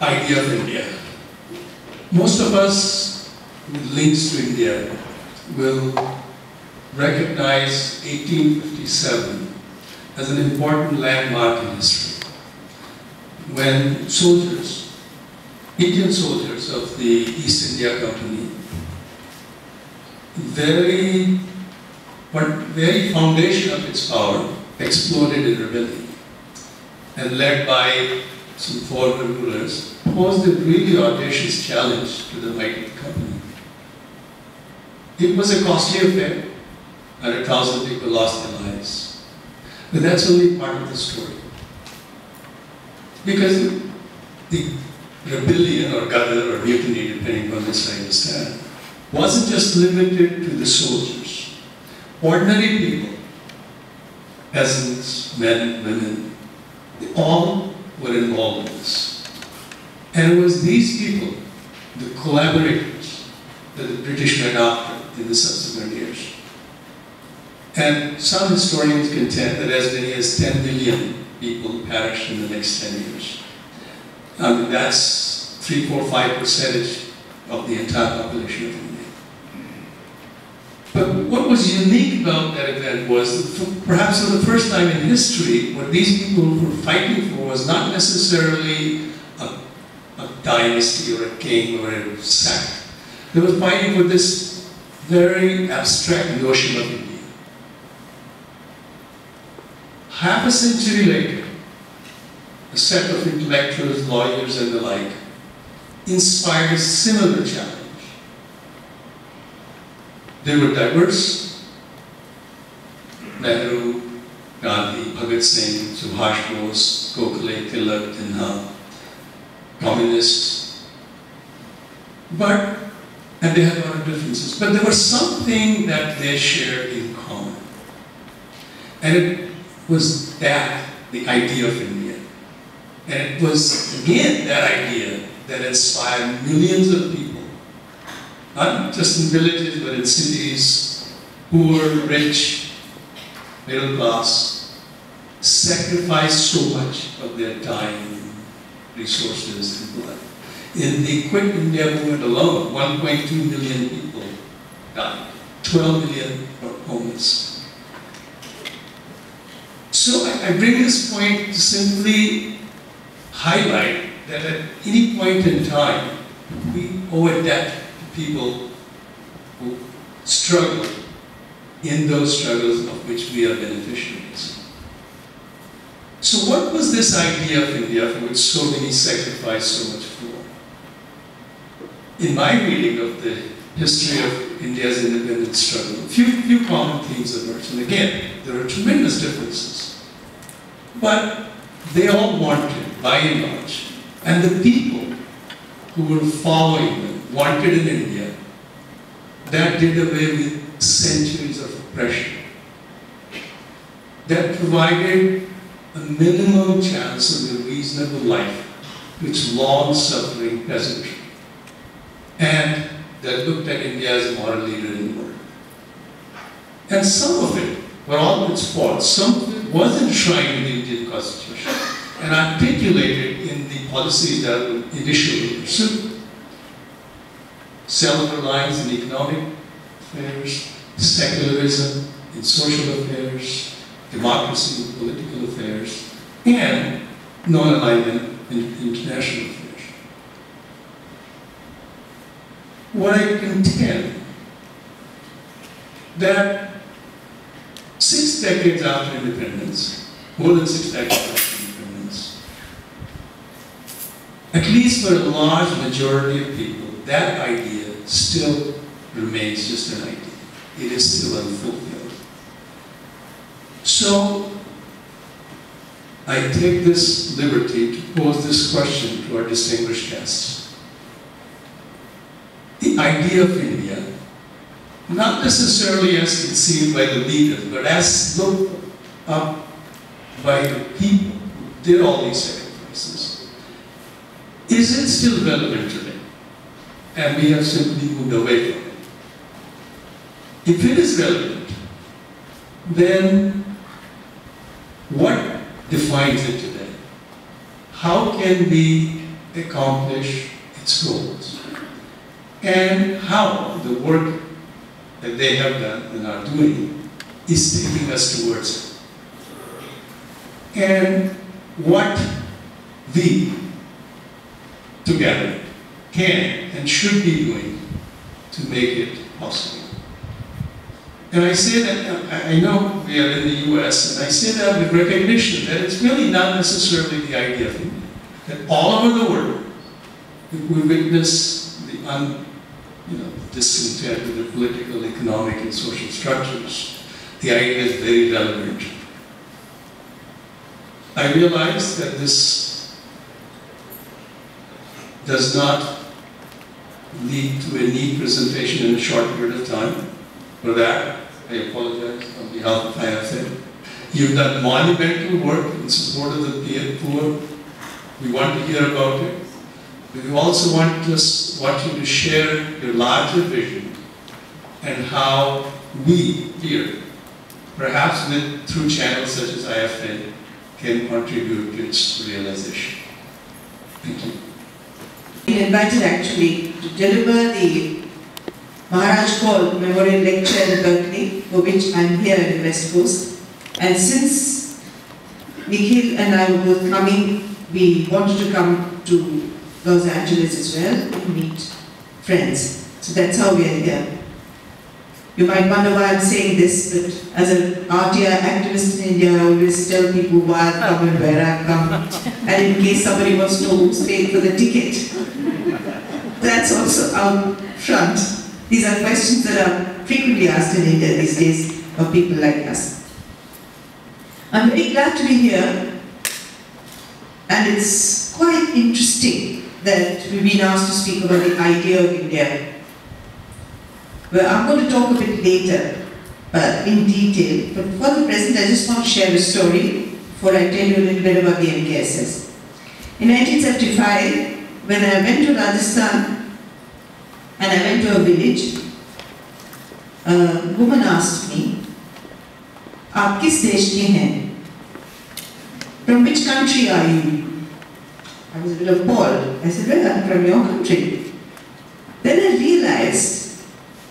idea of India. Most of us with links to India will recognize 1857 as an important landmark in history, when soldiers, Indian soldiers of the East India Company, very foundation of its power, exploded in rebellion, and led by some foreign rulers, posed a really audacious challenge to the mighty company. It was a costly affair, and 1,000 people lost their lives. But that's only part of the story. Because the rebellion, or Gadar, or mutiny, depending on this I understand, wasn't just limited to the soldiers. Ordinary people, peasants, men, women, they all were involved in this. And it was these people, the collaborators, that the British went after in the subsequent years. And some historians contend that as many as 10 million people perished in the next 10 years. That's 3, 4, 5% of the entire population of India. But what was unique about that event was that perhaps for the first time in history, what these people were fighting for was not necessarily a dynasty or a king or a sect. They were fighting for this very abstract notion of India. Half a century later, a set of intellectuals, lawyers, and the like inspired a similar challenge. They were diverse: Nehru, Gandhi, Bhagat Singh, Subhash Bose, Gokhale, Tilak, Jinnah, communists. And they had a lot of differences, but there was something that they shared in common. And it was that, the idea of India. And it was, again, that idea that inspired millions of people, not just in villages, but in cities, poor, rich, middle class, sacrificed so much of their time, resources, and blood. In the Quit India movement alone, 1.2 million people died. 12 million were homeless. So I bring this point to simply highlight that at any point in time, we owe a debt to people who struggle in those struggles of which we are beneficiaries. So what was this idea of India for which so many sacrificed so much for? In my reading of the history of India's independence struggle, a few common themes emerge. And again, there are tremendous differences. But they all wanted, by and large, and the people who were following them wanted in India that did away with centuries of oppression, that provided a minimum chance of a reasonable life to its long-suffering peasantry, and that looked at India as a moral leader in the world. And some of it, for all its faults, some of it was enshrined in the Indian Constitution and articulated in the policies that were initially pursued. Self-reliance in economic affairs, secularism in social affairs, democracy in political affairs, and non-alignment in international affairs. What I contend that 6 decades after independence, more than 6 decades after independence, at least for a large majority of people, that idea still remains just an idea. It is still unfulfilled. So, I take this liberty to pose this question to our distinguished guests. The idea of India, not necessarily as conceived by the leaders, but as looked up by the people who did all these sacrifices, is it still relevant today? And we have simply moved away from it. If it is relevant, then what defines it today? How can we accomplish its goals, and how the work that they have done and are doing is taking us towards it. And what we together can and should be doing to make it possible. And I say that, I know we are in the US, and I say that with recognition that it's really not necessarily the idea of India. That all over the world, we witness the discontent with the political, economic, and social structures. The idea is very relevant. I realize that this does not lead to a neat presentation in a short period of time. For that, I apologize on behalf of IFA. You've done monumental work in support of the poor. We want to hear about it. We also want you to share your larger vision and how we here, perhaps through channels such as IFA, can contribute to its realization. Thank you. Been invited actually to deliver the Maharaj Kaul Memorial Lecture in Berkeley, for which I am here in the West Coast. And since Nikhil and I were both coming, we wanted to come to Los Angeles as well and meet friends. So that's how we are here. You might wonder why I'm saying this, but as an RTI activist in India, I always tell people why I come and where I come. And in case somebody wants to know who's paid for the ticket, that's also out front. These are questions that are frequently asked in India these days of people like us. I'm very glad to be here, and it's quite interesting that we've been asked to speak about the idea of India. Well, I'm going to talk a bit later in detail, but for the present I just want to share a story before I tell you a little bit about the MKSS. In 1975, when I went to Rajasthan and I went to a village, a woman asked me, "Aap kis desh ke hain? From which country are you?" I was a bit appalled. I said, "Well, I'm from your country." Then I realized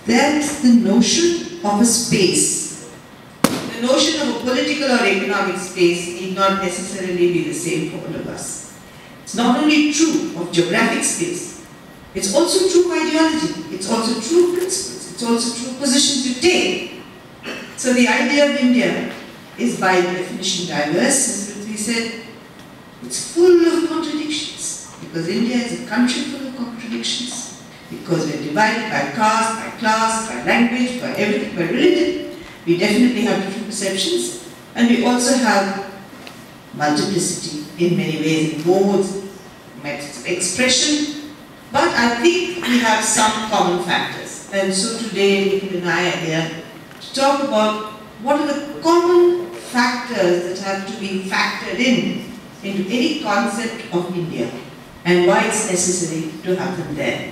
that the notion of a space, the notion of a political or economic space need not necessarily be the same for all of us. It's not only true of geographic space, it's also true of ideology, it's also true of principles, it's also true of positions you take. So the idea of India is by definition diverse, as Prithvi said. It's full of contradictions, because India is a country full of contradictions. Because we're divided by caste, by class, by language, by everything, by religion. We definitely have different perceptions, and we also have multiplicity in many ways, in modes, methods of expression. But I think we have some common factors. And so today, Nikhil and I are here to talk about what are the common factors that have to be factored into any concept of India, and why it's necessary to have them there.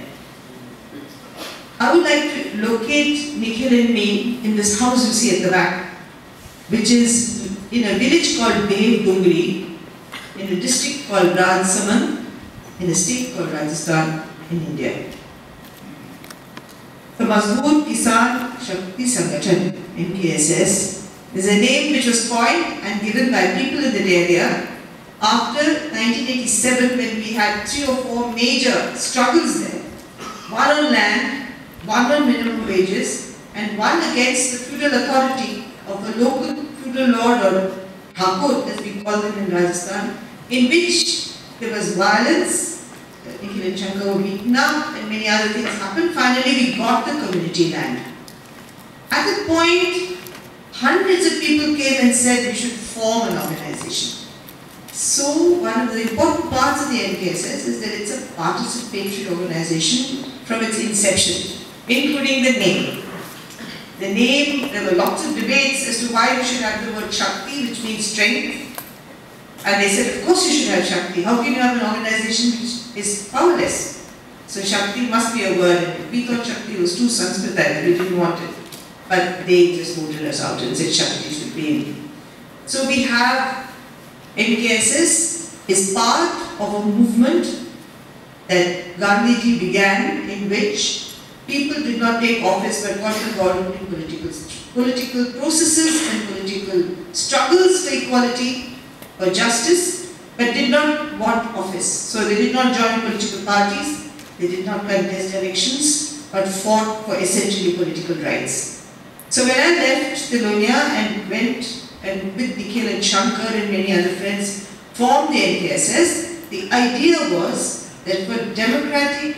I would like to locate Nikhil and me in this house you see at the back, which is in a village called Dev Dungri, in a district called Rajsamand, in a state called Rajasthan in India. The Mazdoor Kisan Shakti Sangathan, MKSS, is a name which was coined and given by people in that area after 1987, when we had 3 or 4 major struggles there. One on land, one on minimum wages, and one against the feudal authority of the local feudal lord, or Thakur as we call them in Rajasthan, in which there was violence, Nikhil and Shankar were beaten up, and many other things happened. Finally, we got the community land. At that point, hundreds of people came and said we should form an organization. So, one of the important parts of the MKSS is that it's a participatory organization from its inception, including the name. The name, there were lots of debates as to why we should have the word Shakti, which means strength. And they said, of course you should have Shakti. How can you have an organization which is powerless? So Shakti must be a word. We thought Shakti was too Sanskrit that we didn't want it. But they just voted us out and said Shakti should be in. So we have MKSS is part of a movement that Gandhiji began, in which people did not take office but got involved in political processes and political struggles for equality, for justice, but did not want office. So they did not join political parties, they did not contest elections, but fought for essentially political rights. So when I left Telonia and went and with Nikhil and Shankar and many other friends formed the NKSS, the idea was that for democratic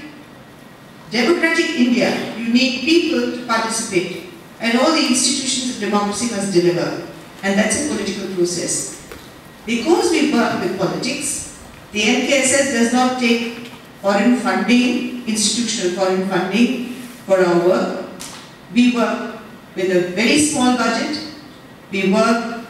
India, you need people to participate, and all the institutions of democracy must deliver, and that's a political process. Because we work with politics, the NKSS does not take foreign funding, institutional foreign funding for our work. We work with a very small budget. We work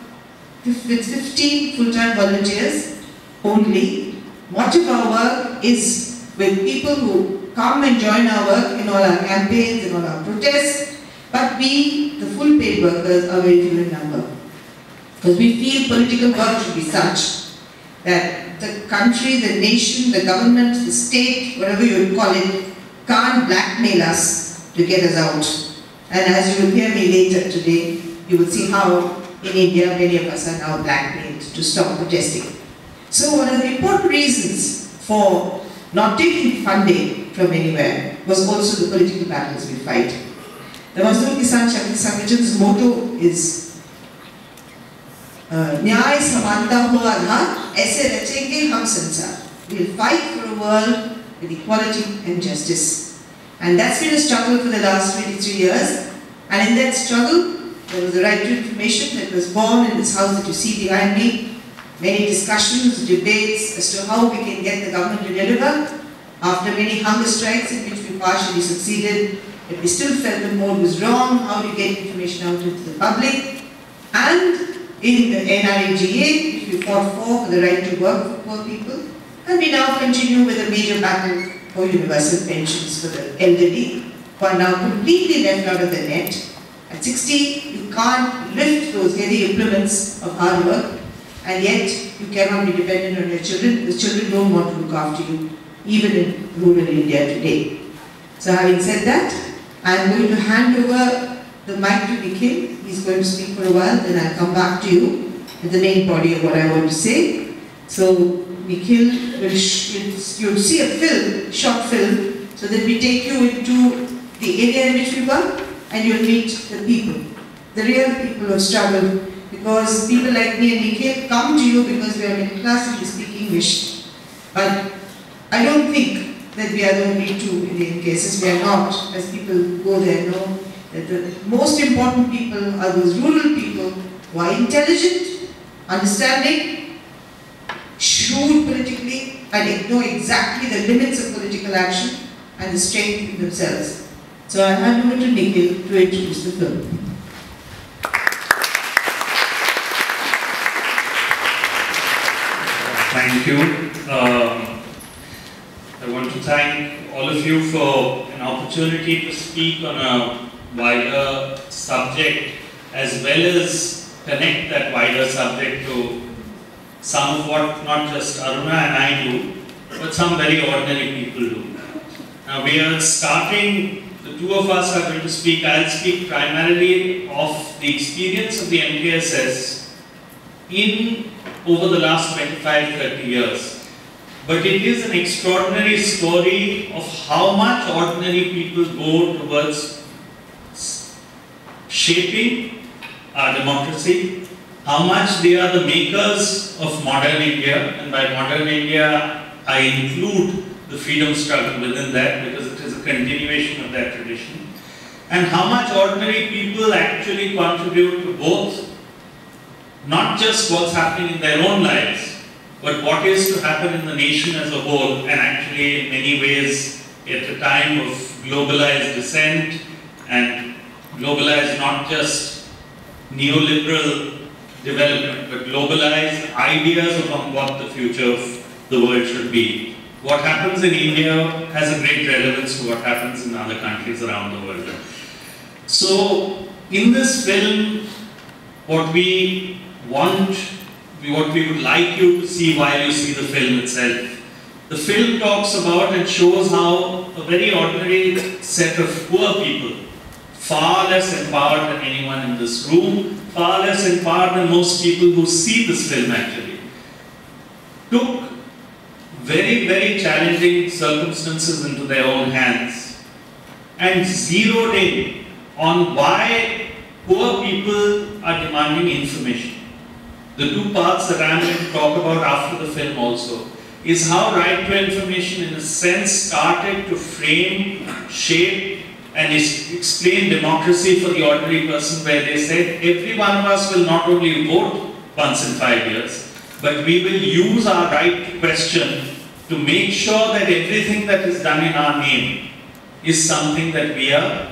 with 15 full-time volunteers only. Much of our work is with people who come and join our work in all our campaigns and all our protests, but we, the full paid workers, are very few in number. Because we feel political work should be such that the country, the nation, the government, the state, whatever you would call it, can't blackmail us to get us out. And as you will hear me later today, you will see how in India many of us are now blackmailed to stop protesting. So one of the important reasons for not taking funding from anywhere was also the political battles we fight. The Mazdoor Kisan Shakti Sangatan's motto is Nyay Samanta Ho Aadhar, Aise Rachenge Hum Sansar. We will fight for a world with equality and justice. And that's been a struggle for the last 23 years. And in that struggle, there was the right to information that was born in this house that you see behind me. Many discussions, debates as to how we can get the government to deliver. After many hunger strikes in which we partially succeeded, but we still felt the mode was wrong, how to get information out into the public. And in the NREGA, which we fought for the right to work for poor people. And we now continue with a major battle for universal pensions for the elderly, who are now completely left out of the net. At 60, you can't lift those heavy implements of hard work, and yet you cannot be dependent on your children. The children don't want to look after you, even in rural India today. So having said that, I'm going to hand over the mic to Nikhil. He's going to speak for a while, then I'll come back to you with the main body of what I want to say. So Nikhil, you'll see a film, short film, so that we take you into the area in which we work, and you'll meet the people, the real people who struggle. Because people like me and Nikhil come to you because we are middle class and we speak English. But I don't think that we are the only two Indian cases. We are not, as people who go there know, that the most important people are those rural people who are intelligent, understanding, shrewd politically, and know exactly the limits of political action and the strength in themselves. So I'll hand over to Nikhil to introduce the film. Thank you. I want to thank all of you for an opportunity to speak on a wider subject, as well as connect that wider subject to some of what not just Aruna and I do, but some very ordinary people do. Now we are starting, the two of us are going to speak. I'll speak primarily of the experience of the NKSS over the last 25-30 years. But it is an extraordinary story of how much ordinary people go towards shaping our democracy, how much they are the makers of modern India, and by modern India I include the freedom struggle within that because it is a continuation of that tradition, and how much ordinary people actually contribute to both not just what's happening in their own lives, but what is to happen in the nation as a whole, and actually in many ways at a time of globalized descent and globalized not just neoliberal development, but globalized ideas of what the future of the world should be. What happens in India has a great relevance to what happens in other countries around the world. So in this film, what we would like you to see while you see the film itself The film talks about and shows how a very ordinary set of poor people, far less empowered than anyone in this room, far less empowered than most people who see this film actually, took very, very challenging circumstances into their own hands and zeroed in on why poor people are demanding information. The two parts that I am going to talk about after the film also is how right to information in a sense started to frame, shape and explain democracy for the ordinary person, where they said every one of us will not only vote once in 5 years, but we will use our right to question to make sure that everything that is done in our name is something that we are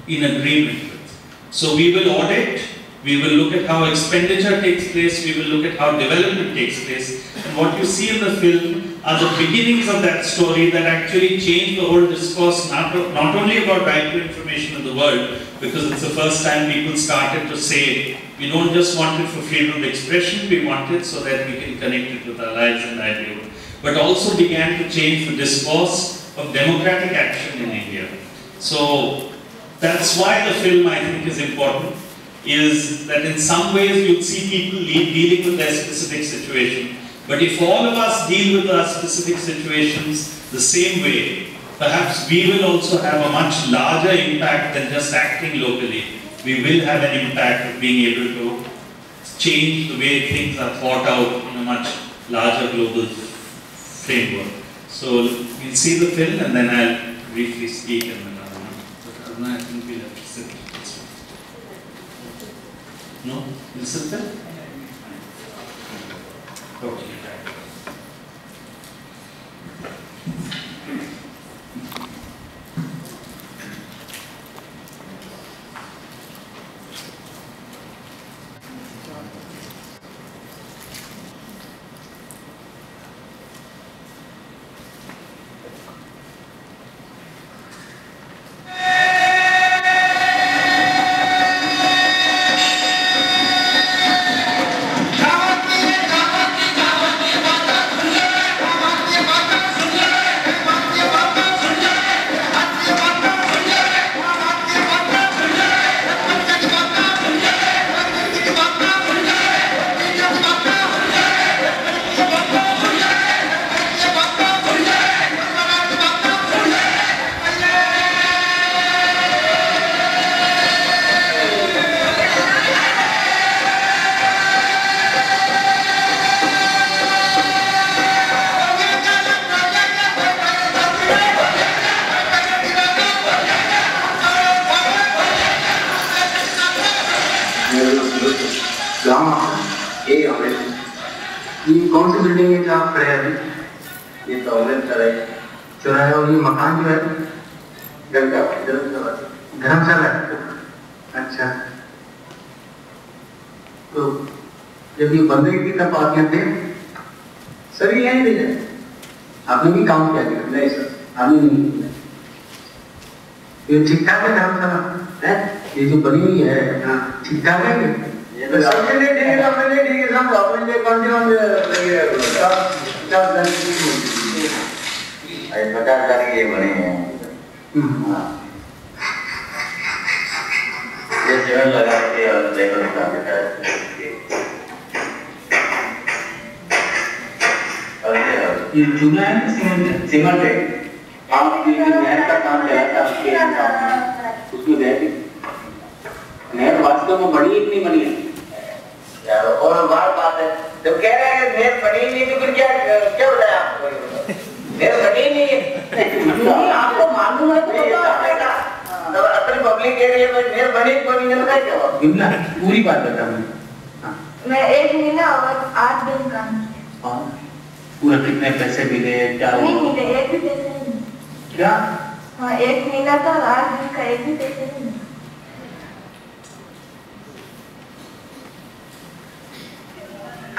in agreement with. So we will audit, we will look at how expenditure takes place, we will look at how development takes place. And what you see in the film are the beginnings of that story that actually change the whole discourse, not only about right to information in the world, because it's the first time people started to say, we don't just want it for freedom of expression, we want it so that we can connect it with our lives and livelihood. But also began to change the discourse of democratic action in India. So that's why the film, I think, is important, is that in some ways you'll see people dealing with their specific situation. But if all of us deal with our specific situations the same way, perhaps we will also have a much larger impact than just acting locally. We will have an impact of being able to change the way things are thought out in a much larger global framework. So we'll see the film and then I'll briefly speak and then I think we'll have to sit. No? You'll sit there? Okay. कौन सी building है जहाँ खड़े हैं अभी? ये toilet चौराहे और ये मकान जो है धर्मशाला। अच्छा, तो जब ये बंदे की तब आते थे सर, ये यहीं रहे आपने भी काम किया? नहीं सर, आपने नहीं। ये ठीक ठाक है धर्मशाला है? ये जो बनी हुई है ठीक ठाक है? सबके लिए ठीक है, अपने लिए ठीक है, सब अपने लिए कौन सी लगे 50,000 के बने हैं। ये जीवन लगा के और लेबर का ये चूना है सीमेंट सीमेंट है। आप नहर का काम चला था उसमें नहर वास्तव में बनी है कि नहीं बनी है यार? और बात है तो कह रहे हैं नहर बनी नहीं तो फिर क्या क्या बताया आपको? नहर बनी नहीं है, आपको मालूम है तो बताओ। तो अपनी पब्लिक कह रही है नहर बनी बनी नहीं बताया क्या? बिमला पूरी बात बता मुझे। मैं 1 महीना और 8 दिन काम किया। पूरा कितने पैसे मिले? क्या नहीं मिले, एक भी पैसे नहीं। क्या? हाँ, 1 महीना था और 8 दिन का एक भी पैसे नहीं।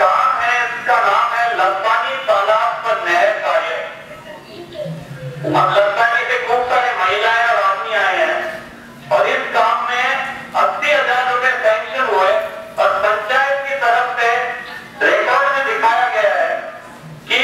काम है, इसका नाम है लंबानी तालाब पर नहर कार्य। अब लंबानी से खूब सारे महिलाएं और आदमी आए हैं और इस काम में 80,000 रुपए सैंक्शन हुए और पंचायत की तरफ से रिकॉर्ड में दिखाया गया है कि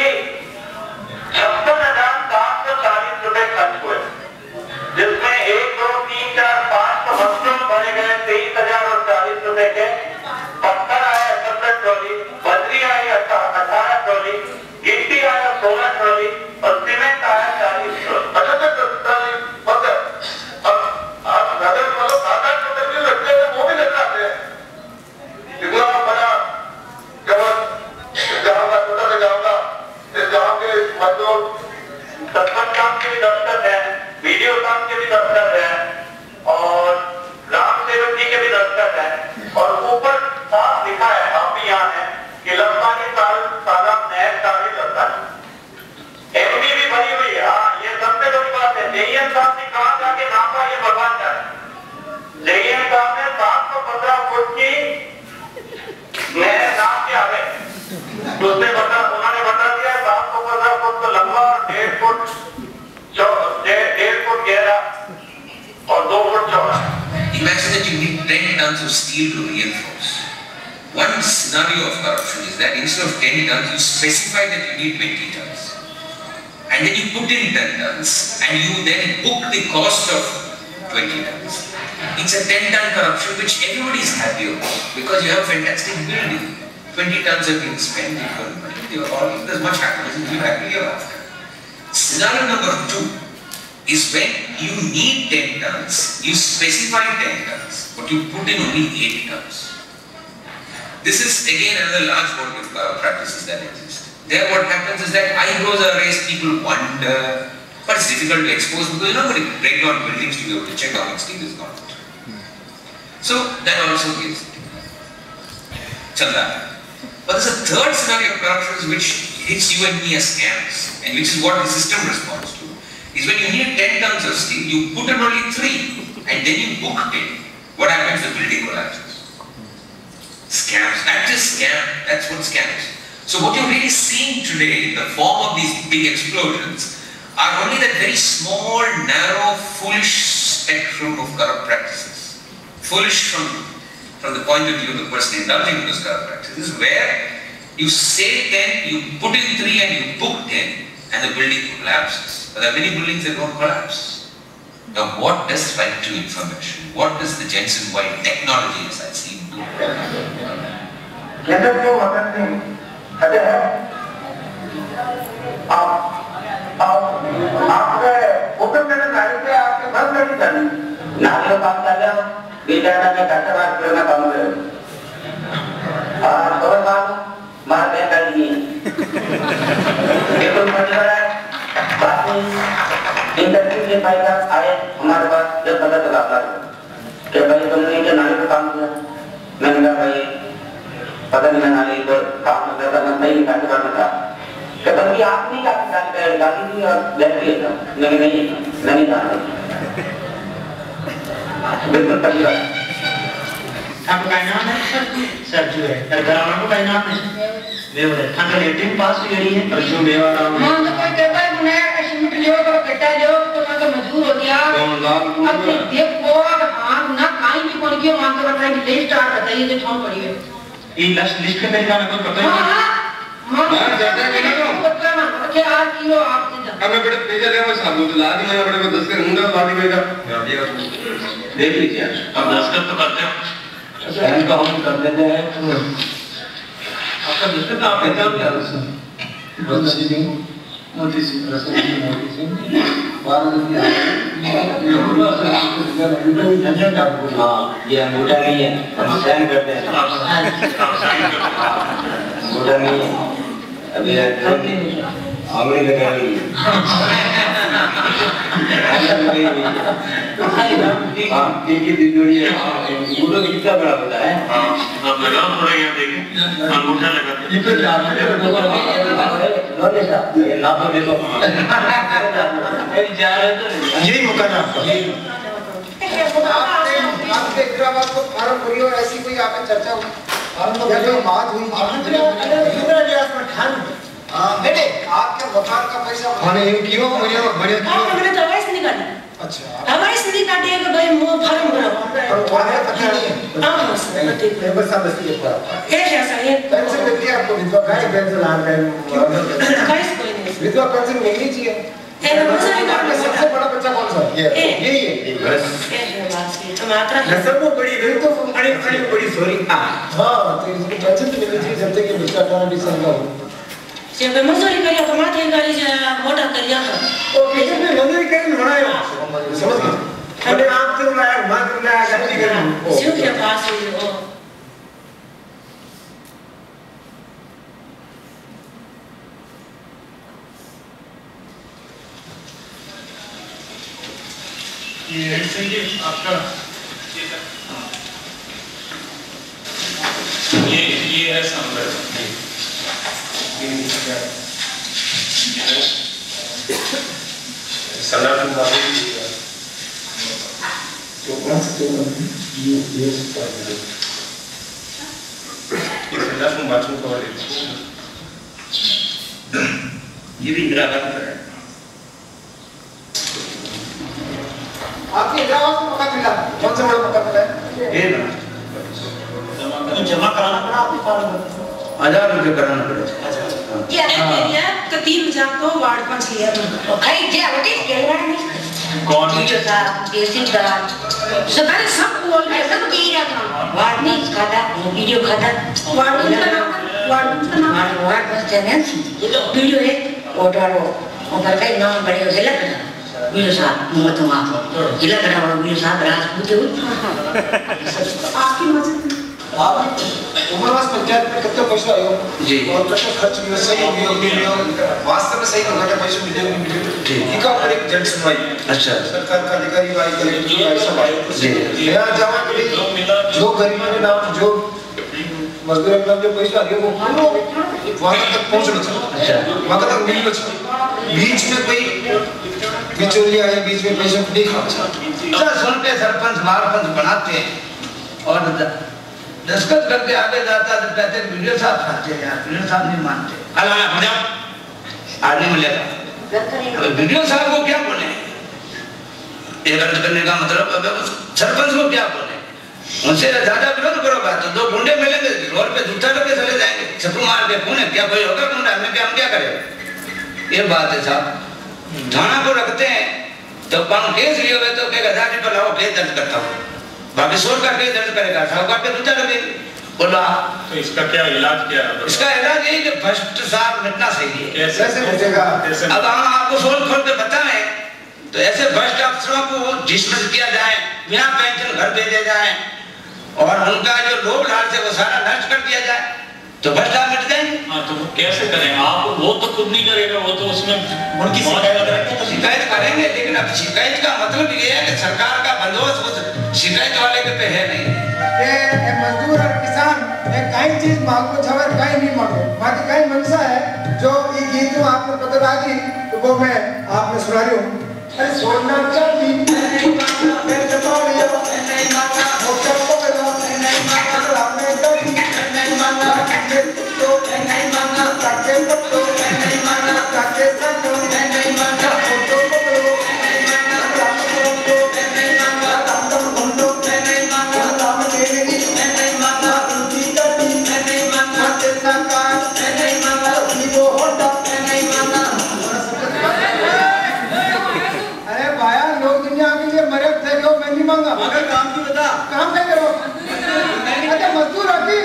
किलंबानी साला नैर सारी लता एमडी भी बनी हुई है। ये सबसे बड़ी बात है। जेईएन साहब ने कहा जाके नापा, ये भगवान जाने। जेईएन साहब ने 715 फुट की नहर नाप के आ गए। दूसरे उन्होंने बता दिया 715 फुट तो लंबा और 1.5 फुट गहरा और 2 फुट चौड़ा। Imagine that you need 10 tons of steel to reinforce. One scenario of corruption is that instead of 10 tons, you specify that you need 20 tons. And then you put in 10 tons and you then book the cost of 20 tons. It's a 10-ton corruption which everybody is happy about because you have a fantastic building. 20 tons have been spent, there's much happiness and you happily ever after. Scenario number 2 is when you need 10 tons, you specify 10 tons, but you put in only 8 tons. This is again another large body of practices that exist. There what happens is that eyebrows are raised, people wonder, but it's difficult to expose because you're not going to break down buildings to be able to check how much steel is gone. So that also gives chanda. But there's a third scenario of corruption which hits you and me as scams, and which is what the system responds to. Is when you need 10 tons of steel, you put in only 3 and then you book 10. What happens? The building collapses. Scams. That is scam. That's what scam is. So what you're really seeing today in the form of these big explosions are only that very small, narrow, foolish spectrum of corrupt practices. Foolish from the point of view of the person indulging in those corrupt practices, where you say 10, you put in 3 and you book 10 and the building collapses. But there are many buildings that don't collapse. Now what does right to information, what does the Jensen White technology as I see do? Interview के फायदा आए हमारे पास जब पता चला कि भाई तुमने क्या नाली पे काम किया। मैंने कहा भाई पता नहीं मैं नाली पर काम कर रहा था, मैं सही निकाल के करना था। कि बल्कि आपने क्या डाली थी और बैठ गया था। मैंने नहीं जाना। बिल्कुल पहली बात। आपका नाम है सर जो है सरदार का नाम है देवरे थाने लेटिंग पास हुई है परसों मेवा नाम है। हां तो कोई कहता है मैं सीमेंट लियो तो कट्टा लियो तो मैं तो मजदूर हो गया। अब देखो हां ना काई भी कोन के मांग कर रहा है कि लिस्ट आ बताइए जो छोड़ पड़ी है। ये लिस्ट के तरीका ना पता है। हां हां ज्यादा नहीं ना पता ना कि 8 किलो आपने जा। अब मैं बड़े पेज ले वो साबुत ला दी मैं बड़े को 10 का मुंडा ला देगा। देख लीजिए अब 10 का तो करते हैं। बैंक का हम कर देते हैं। आपका दिक्कत आप एग्जाम क्या है मोदी सिंह 12 दिन हाँ ये अंगूठा नहीं है हम साइन करते हैं। अंगूठा नहीं है अभी आंगली लगा रही है। हाँ की दिनोड़ी है अंगूठा कितना बड़ा होता है। अब लगा थोड़ा यहाँ देखें अंगूठा लगा ये तो जाना है ना तो ले लो जा रहे तो यही मौका था आपका। आपके हैदराबाद को फार्म पूरी और ऐसी कोई आपकी चर्चा हुई या कोई बात हुई बेटे आपके वफार का पैसा मैंने ये क्यों बढ़िया मैंने दवाई से निकाला। अच्छा दवाई से निकाले कि भाई मुंह फार्म भरो और तुम्हारे पति नहीं है। हां सर ठीक है बस सब बस्ती है ऐसा ये पेंशन मिलती है आपको विधवा पेंशन आ रहा है गाइस कोई नहीं विधवा पेंशन मिलनी चाहिए। सबसे बड़ा बच्चा कौन सा है? यही है बस टमाटर नसब में बड़ी तो बड़ी सॉरी हाँ तो इसको पेंशन तो मिलनी चाहिए जब तक ये बच्चा 18-20 साल का हो। जब मजदूरी करिया तो माथे गाड़ी जा मोटा करिया ओ पेंशन में मजदूरी करने बनायो समझ गए अरे आप तो लाया मां तो लाया गलती कर सिर्फ के पास ही ओ ये आपका ये है संदर्भ। सनातन वाले तो कौन से तो ये सनातन बाथरूम का वाले ये भी इंदिरा गांधी पर है। आपके इंदिरा आवास में मकान मिला, कौन सा बड़ा मकान मिला है? ये ना जमा कराना पड़ा आपके फॉर्म में 1000 रुपये कराना पड़ेगा। क्या एरिया का 3000 तो वार्ड 5 लिया और खाई क्या होती है कौन वीडियो था देसी था सभी सब बोल रहे सब कह रहा था वार्ड नहीं खाता वीडियो खाता वार्ड का नाम वार्ड बस चैनल वीडियो है ओटारो ऊपर का नाम बड़े हिला करा वीडियो साहब मुतमा हिला करा वीडियो साहब राजपूत आपकी मदद आप उमरवास पंचायत में कितने पैसे आए हो जी और कितना खर्च भी सही हो गया वास्तव में सही होगा क्या पैसे मिले जी इका पर एक जन सुनवाई अच्छा सरकार का अधिकारी आई कलेक्टर आई सब आए जी यहाँ जमा के लिए जो गरीबों के नाम जो मजदूर के नाम जो पैसे आ रहे वो वहाँ तक पहुँचना चाहिए वहाँ तक मिलना चाहिए बीच में कोई बिचौलिया है बीच में पैसे नहीं खाना चाहिए सुन के सरपंच महारपंच बनाते हैं और दस्खत करके आगे जाता है तो कहते हैं वीडियो साहब खाते हैं यार वीडियो साहब नहीं मानते अल्लाह बजाओ आज नहीं मिलेगा वीडियो साहब को क्या बोले ये रद्द करने का मतलब अब सरपंच को क्या बोले उनसे ज्यादा विरोध करोगा तो 2 गुंडे मिलेंगे रोड पे जूता लेके चले जाएंगे छप्पू मार के कौन है क्या कोई होगा गुंडा हमें क्या हम क्या करेंगे ये बात है साहब थाना को रखते हैं तो केस लिए हुए तो क्या 1000 रुपये लाओ केस दर्ज करता हूँ बाकी 100 का केस दर्ज करेगा साहूकार पे जूता लगेगी बोला तो इसका क्या इलाज क्या है? इसका इलाज यही कि भ्रष्ट साहब मिटना सही है कैसे बचेगा अब हम आपको सोच खोल के बताएं तो ऐसे भ्रष्ट अफसरों को डिसमिस किया जाए बिना पेंशन घर भेजे जाए और उनका जो लोभ लालच है वो सारा नष्ट कर दिया जाए तो भ्रष्टाचार मिट जाएंगे। हाँ तो वो कैसे करें आप वो तो खुद नहीं करेगा वो तो उसमें उनकी शिकायत करेंगे लेकिन अब शिकायत का मतलब ये है कि सरकार का बंदोबस्त उस शिकायत वाले के पे है नहीं ये मजदूर और किसान ये कई चीज मांगो छवर कई नहीं मांगो बाकी कई मनसा है जो ये गीत जो आपको पता लगी तो वो मैं आपने सुना रही हूँ अरे सोना चांदी नहीं मांगा फिर जमाड़िया नहीं मांगा मोटा पकड़ा नहीं मांगा रामे कभी नहीं मांगा तो नहीं मांगा काके पत्तो नहीं मांगा काके संतो नहीं मांगा फोटो पकड़ो नहीं मांगा राम को नहीं मांगा राम को नहीं मांगा राम देवी नहीं मांगा उनकी कभी नहीं मांगा तेरा कान नहीं मांगा वो होता नहीं मांगा अरे भाया लोग दुनिया के लिए मरे थे क्यों मैं नहीं मांगा मगर काम की बता काम क्या करो अच्छा मजदूर होगी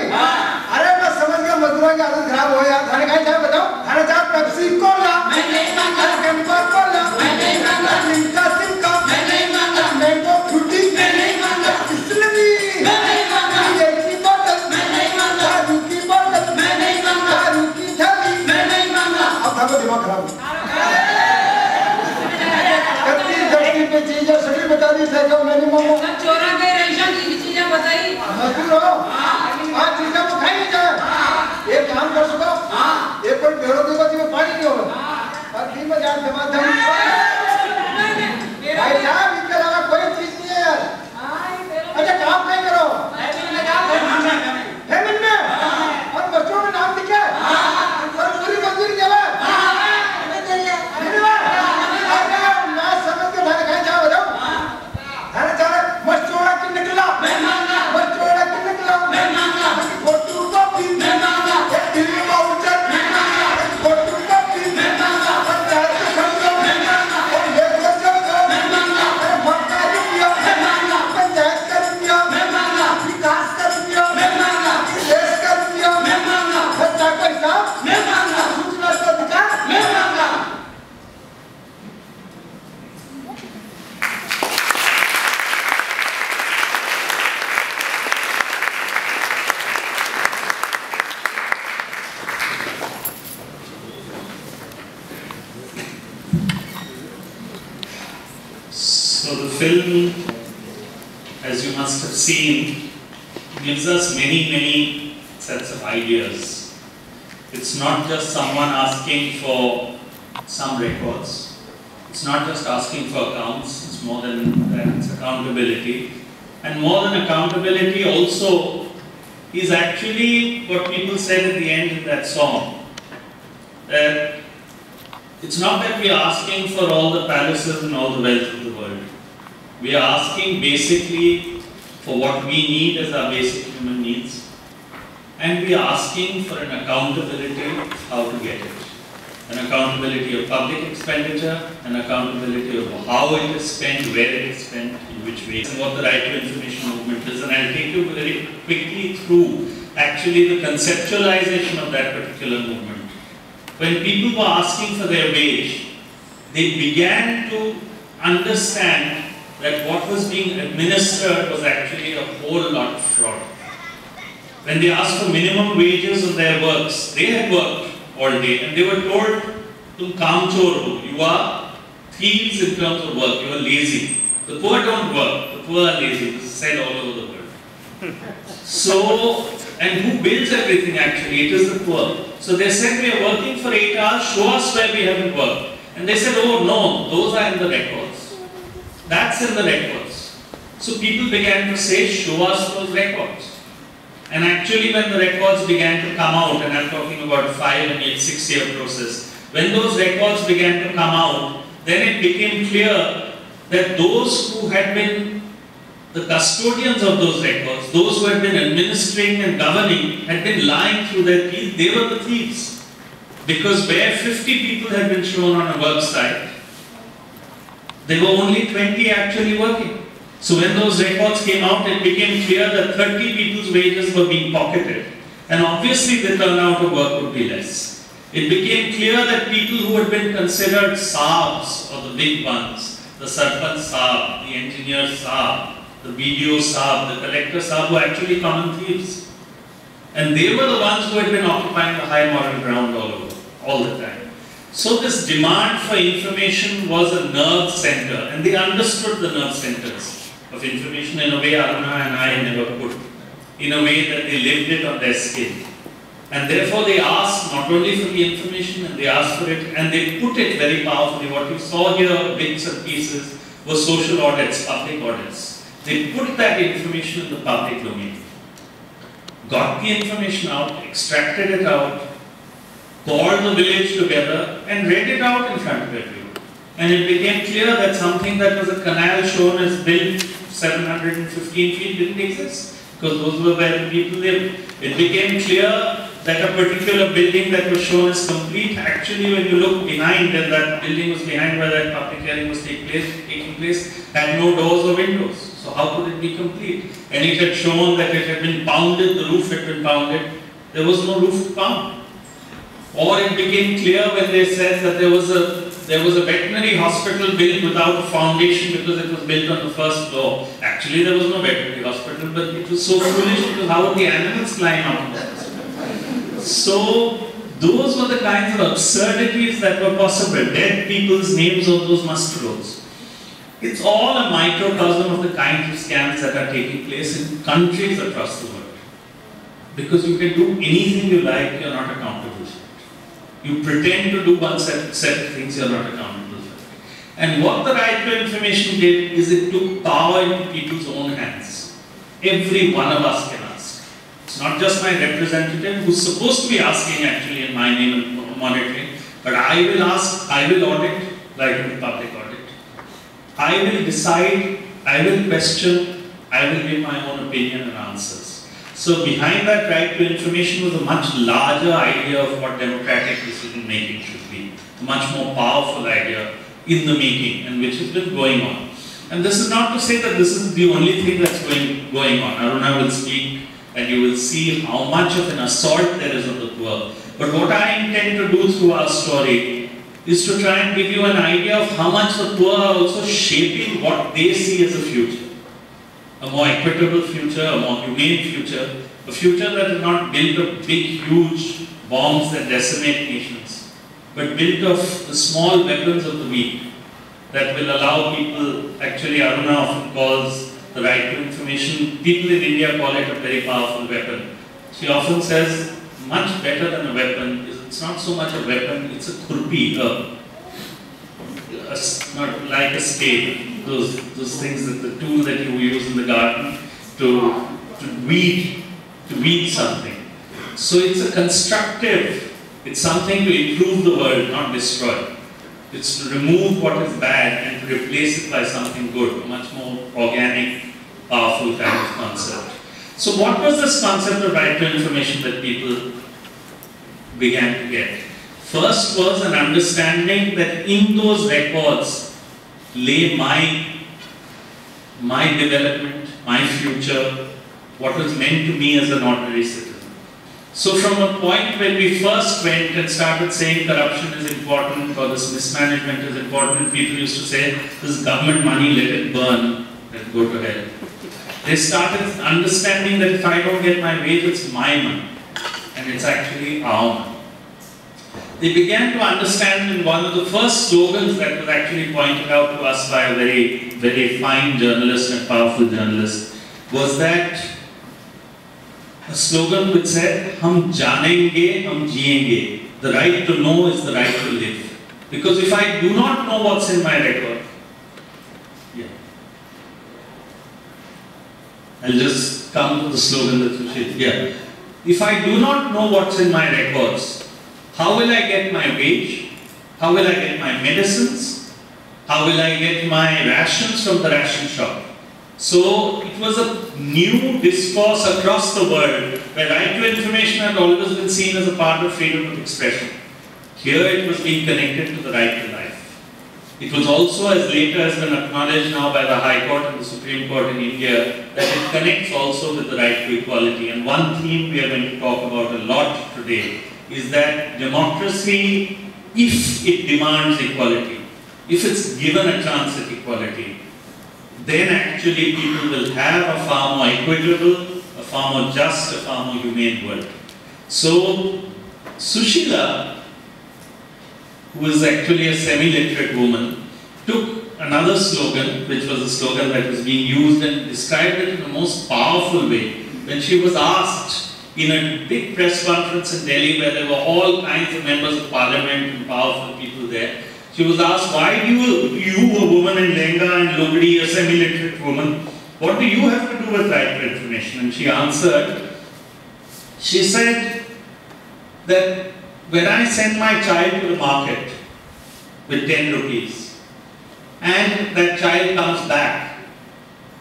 अरे मैं समझ गया मजदूरों की आदत खराब हो यार थाने का चाय बताओ थाने चाय पेप्सी कोला मैं नहीं मांगा कैंपा कोला मैं नहीं मांगा लिंका सिंका मैं नहीं मांगा मैंगो फ्रूटी मैं नहीं मांगा इस्लामी मैं नहीं मांगा ये की बोतल मैं नहीं मांगा दारू की बोतल मैं नहीं मांगा दारू की थैली मैं नहीं मांगा अब थाने दिमाग खराब कत्ती जल्दी पे चीजें सभी बता दी थे क्यों मैं नहीं मांगा चोरा के रेशम की चीजें बताई मजदूर हो आज चीजें को खाई नहीं जाए एक काम कर सको एक कोई बेरोजगारी को में पानी नहीं होगा और दिन में जान जमा दम भाई साहब इनके अलावा कोई चीज नहीं है यार अच्छा काम नहीं करो फेमिन में और बच्चों में नाम लिखा है और पूरी मजदूरी देवा मैं समझ के थाने कहीं जाओ बताओ थाने चाहे मस्चोड़ा की निकला मैं मांगा मस्चोड़ा की निकला मैं मांगा फोटो कॉपी मैं मांगा दिल्ली में उतर मैं मांगा फोटो कॉपी मैं मांगा पंचायत खंडो मैं मांगा और लेकर जाओ मैं मांगा अरे भक्का रुपया मैं मांगा पंचायत का रुपया मैं मांगा विकास का रुपया मैं मांगा देश का रुपया मैं मांगा बच्चा का हिसाब मैं मांगा सूचना का अधिकार मैं मांगा So the film, as you must have seen, gives us many sets of ideas. It's not just someone asking for some records. It's not just asking for accounts. It's more than that. It's accountability. And more than accountability also is actually what people said at the end in that song. That it's not that we are asking for all the palaces and all the wealth of the world. We are asking basically for what we need as our basic human needs. And we are asking for an accountability of how to get it. An accountability of public expenditure, an accountability of how it is spent, where it is spent, in which ways, and what the right to information movement is. And I'll take you very quickly through actually the conceptualization of that particular movement. When people were asking for their wage, they began to understand that what was being administered was actually a whole lot of fraud. When they asked for minimum wages of their works, they had worked all day and they were told, "Tum kaam chor ho, you are thieves in terms of work, you are lazy. The poor don't work, the poor are lazy." This is said all over the world. So, and who builds everything actually? It is the poor. So they said, "We are working for 8 hours, show us where we haven't worked." And they said, "Oh no, those are in the records. That's in the records." So people began to say, "Show us those records." And actually when the records began to come out, and I'm talking about a 5 and 6 year process, when those records began to come out, then it became clear that those who had been the custodians of those records, those who had been administering and governing, had been lying through their teeth. They were the thieves. Because where 50 people had been shown on a work site, there were only 20 actually working. So when those records came out, it became clear that 30 people's wages were being pocketed. And obviously the turnout of work would be less. It became clear that people who had been considered Saabs, or the big ones, the Sarpanch Saab, the engineer Saab, the BDO Saab, the collector Saab, were actually common thieves. And they were the ones who had been occupying the high moral ground all the time. So this demand for information was a nerve center, and they understood the nerve centers of information in a way Aruna and I never could, in a way that they lived it on their skin. And therefore they asked not only for the information, and they asked for it, and they put it very powerfully. What you saw here, bits and pieces, were social audits, public audits. They put that information in the public domain, got the information out, extracted it out, called the village together, and read it out in front of everyone. And it became clear that something that was a canal shown as built 715 feet didn't exist, because those were where the people lived. It became clear that a particular building that was shown as complete, actually when you look behind, and that building was behind where that public hearing was taking place, had no doors or windows. So how could it be complete? And it had shown that it had been pounded, the roof had been pounded, there was no roof to pound. Or it became clear when they said that there was a veterinary hospital built without a foundation because it was built on the first floor. Actually, there was no veterinary hospital, but it was so foolish because how would the animals climb out? So, those were the kinds of absurdities that were possible. Dead people's names on those must rolls. It's all a microcosm of the kinds of scams that are taking place in countries across the world. Because you can do anything you like, you're not accountable for it. You pretend to do one set of things, you're not accountable for it. And what the right to information did is it took power into people's own hands. Every one of us can ask. It's not just my representative who's supposed to be asking actually in my name and monitoring, but I will ask, I will audit, like in the public audit. I will decide, I will question, I will give my own opinion and answers. So behind that right to information was a much larger idea of what democratic decision making should be. A much more powerful idea in the making, and which has been going on. And this is not to say that this is the only thing that's going on. Aruna will speak and you will see how much of an assault there is on the poor. But what I intend to do through our story is to try and give you an idea of how much the poor are also shaping what they see as a future. A more equitable future, a more humane future, a future that is not built of big, huge bombs that decimate nations, but built of the small weapons of the weak that will allow people, actually Aruna often calls the right to information, people in India call it a very powerful weapon. She often says, much better than a weapon is it's not so much a weapon, it's a khurpi, not like a spade, those things, that the tool that you use in the garden to weed something. So it's a constructive, it's something to improve the world, not destroy. It's to remove what is bad and to replace it by something good, a much more organic, powerful kind of concept. So what was this concept of right to information that people began to get? First was an understanding that in those records lay my development, my future, what was meant to me as an ordinary citizen. So from a point when we first went and started saying corruption is important or this mismanagement is important, people used to say, this government money, let it burn, let it go to hell. They started understanding that if I don't get my wage, it's my money and it's actually our money. They began to understand, in one of the first slogans that was actually pointed out to us by a very, very fine journalist and powerful journalist, was that a slogan which said, "Hum janenge, hum jiyenge." The right to know is the right to live. Because if I do not know what's in my record, I'll just come to the slogan that you said. If I do not know what's in my records, how will I get my wage? How will I get my medicines? How will I get my rations from the ration shop? So it was a new discourse across the world where right to information had always been seen as a part of freedom of expression. Here it was being connected to the right to life. It was also, as later has been acknowledged now by the High Court and the Supreme Court in India, that it connects also with the right to equality. And one theme we are going to talk about a lot today is that democracy, if it demands equality, if it's given a chance at equality, then actually people will have a far more equitable, a far more just, a far more humane world. So Sushila, who is actually a semi-literate woman, took another slogan, which was a slogan that was being used, and described it in the most powerful way. When she was asked in a big press conference in Delhi where there were all kinds of members of parliament and powerful people there, she was asked, why do you, a woman in Lehenga and Lugdi, a semi-literate woman, what do you have to do with right to information? And she answered, she said that when I send my child to the market with 10 rupees and that child comes back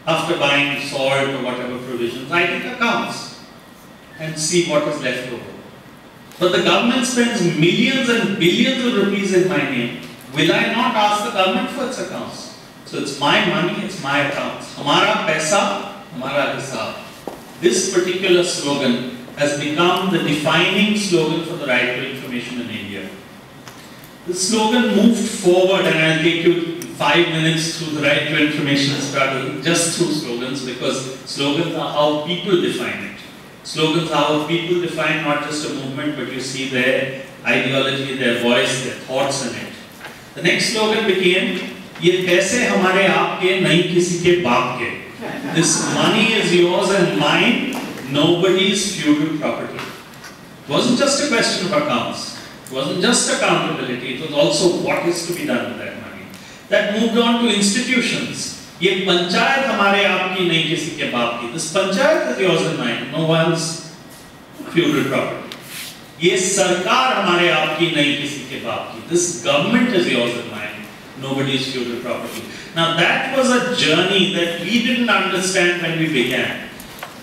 after buying salt or whatever provisions, I take accounts and see what is left over. But the government spends millions and billions of rupees in my name. Will I not ask the government for its accounts? So it's my money, it's my accounts. Hamara paisa, hamara hisab. This particular slogan has become the defining slogan for the right to information in India. The slogan moved forward, and I'll take you 5 minutes through the right to information struggle, just through slogans, because slogans are how people define it. Slogans are how people define not just a movement, but you see their ideology, their voice, their thoughts in it. The next slogan became, "Ye paise hamare aapke, nahi kisi ke baap ke." This money is yours and mine, nobody's feudal property. It wasn't just a question of accounts. It wasn't just accountability. It was also what is to be done with that money. That moved on to institutions. Ye panchayat hamare aapki, nahi kisi ke baap ki. This panchayat is yours and mine, no one's feudal property. Ye sarkar hamare aapki, nahi kisi ke baap ki. This government is yours and mine, nobody's feudal property. Now that was a journey that we didn't understand when we began.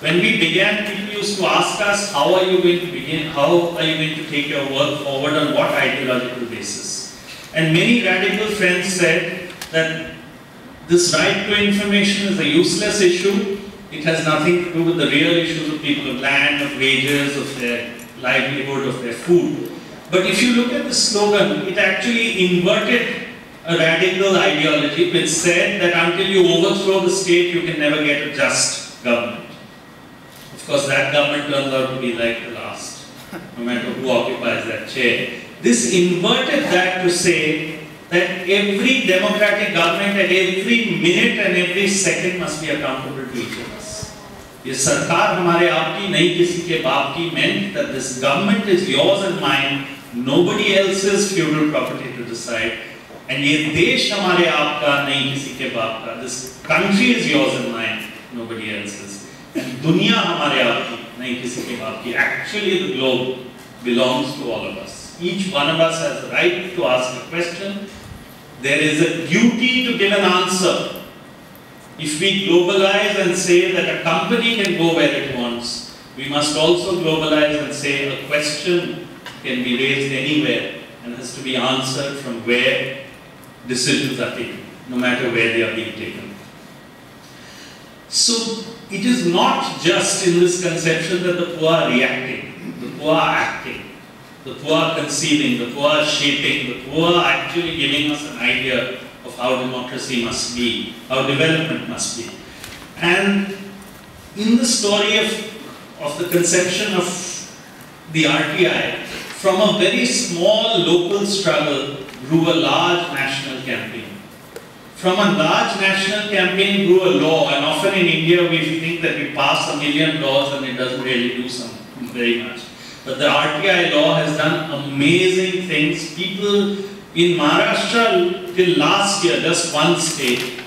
When we began, people used to ask us, how are you going to begin? How are you going to take your work forward? On what ideological basis? And many radical friends said that this right to information is a useless issue. It has nothing to do with the real issues of people, of land, of wages, of their livelihood, of their food. But if you look at the slogan, it actually inverted a radical ideology which said that until you overthrow the state, you can never get a just government. Of course, that government turns out to be like the last, no matter who occupies that chair. This inverted that to say that every democratic government at every minute and every second must be accountable to each of us. ये सरकार हमारे आपकी नहीं किसी के बाप की meant that this government is yours and mine, nobody else's feudal property to decide. And ये देश हमारे आपका नहीं किसी के बाप का. This country is yours and mine, nobody else's. And दुनिया हमारे आपकी नहीं किसी के बाप की. Actually the globe belongs to all of us. Each one of us has the right to ask a question. There is a duty to give an answer. If we globalize and say that a company can go where it wants, we must also globalize and say a question can be raised anywhere and has to be answered from where decisions are taken, no matter where they are being taken. So it is not just in this conception that the poor are reacting, the poor are acting, the poor are conceiving, the poor are shaping, the poor are actually giving us an idea of how democracy must be, how development must be. And in the story of the conception of the RTI, from a very small local struggle grew a large national campaign. From a large national campaign grew a law, and often in India we think that we pass 1 million laws and it doesn't really do something very much. But the RTI law has done amazing things. People in Maharashtra till last year, just one state,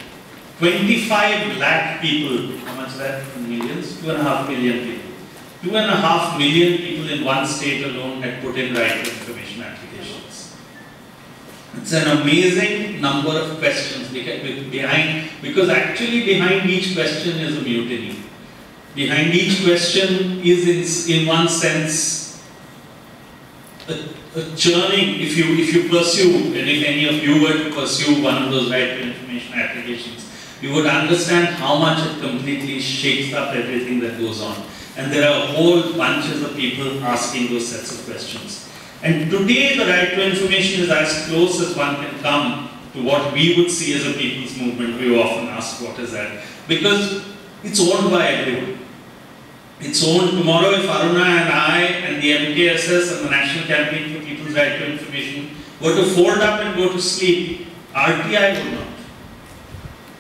25 lakh people, how much is that in millions? 2.5 million people. 2.5 million people in one state alone had put in right to information applications. It's an amazing number of questions because actually behind each question is a mutiny. Behind each question is in one sense a churning. If you pursue, and if any of you were to pursue one of those right to information applications, you would understand how much it completely shakes up everything that goes on. And there are whole bunches of people asking those sets of questions. And today the right to information is as close as one can come to what we would see as a people's movement. We often ask, what is that? Because it's owned by everyone. It's owned tomorrow. If Aruna and I and the MKSS and the National Campaign for People's Right to Information were to fold up and go to sleep, RTI would not.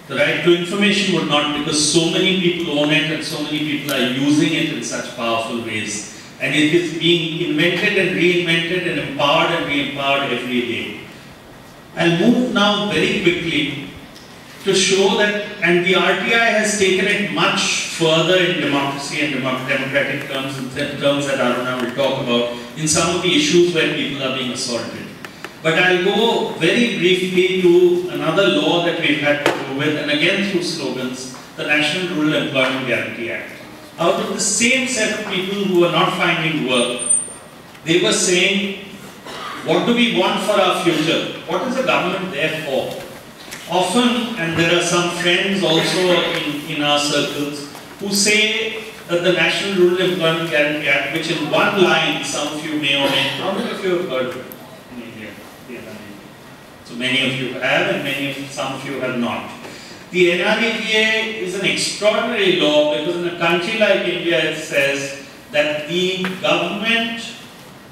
The right to information would not, because so many people own it and so many people are using it in such powerful ways. And it is being invented and reinvented and empowered and re-empowered every day. I'll move now very quickly to show that, and the RTI has taken it much further in democracy and democratic terms, in terms that Aruna will talk about, in some of the issues where people are being assaulted. But I'll go very briefly to another law that we've had to do with, and again through slogans, the National Rural Employment Guarantee Act. Out of the same set of people who were not finding work, they were saying, what do we want for our future? What is the government there for? Often, and there are some friends also in our circles, who say that the National Rural Employment Guarantee Act, which in one line, some of you may or may not, how many of you have heard of it in India? So many of you have, and some of you have not. The NREGA is an extraordinary law because in a country like India it says that the government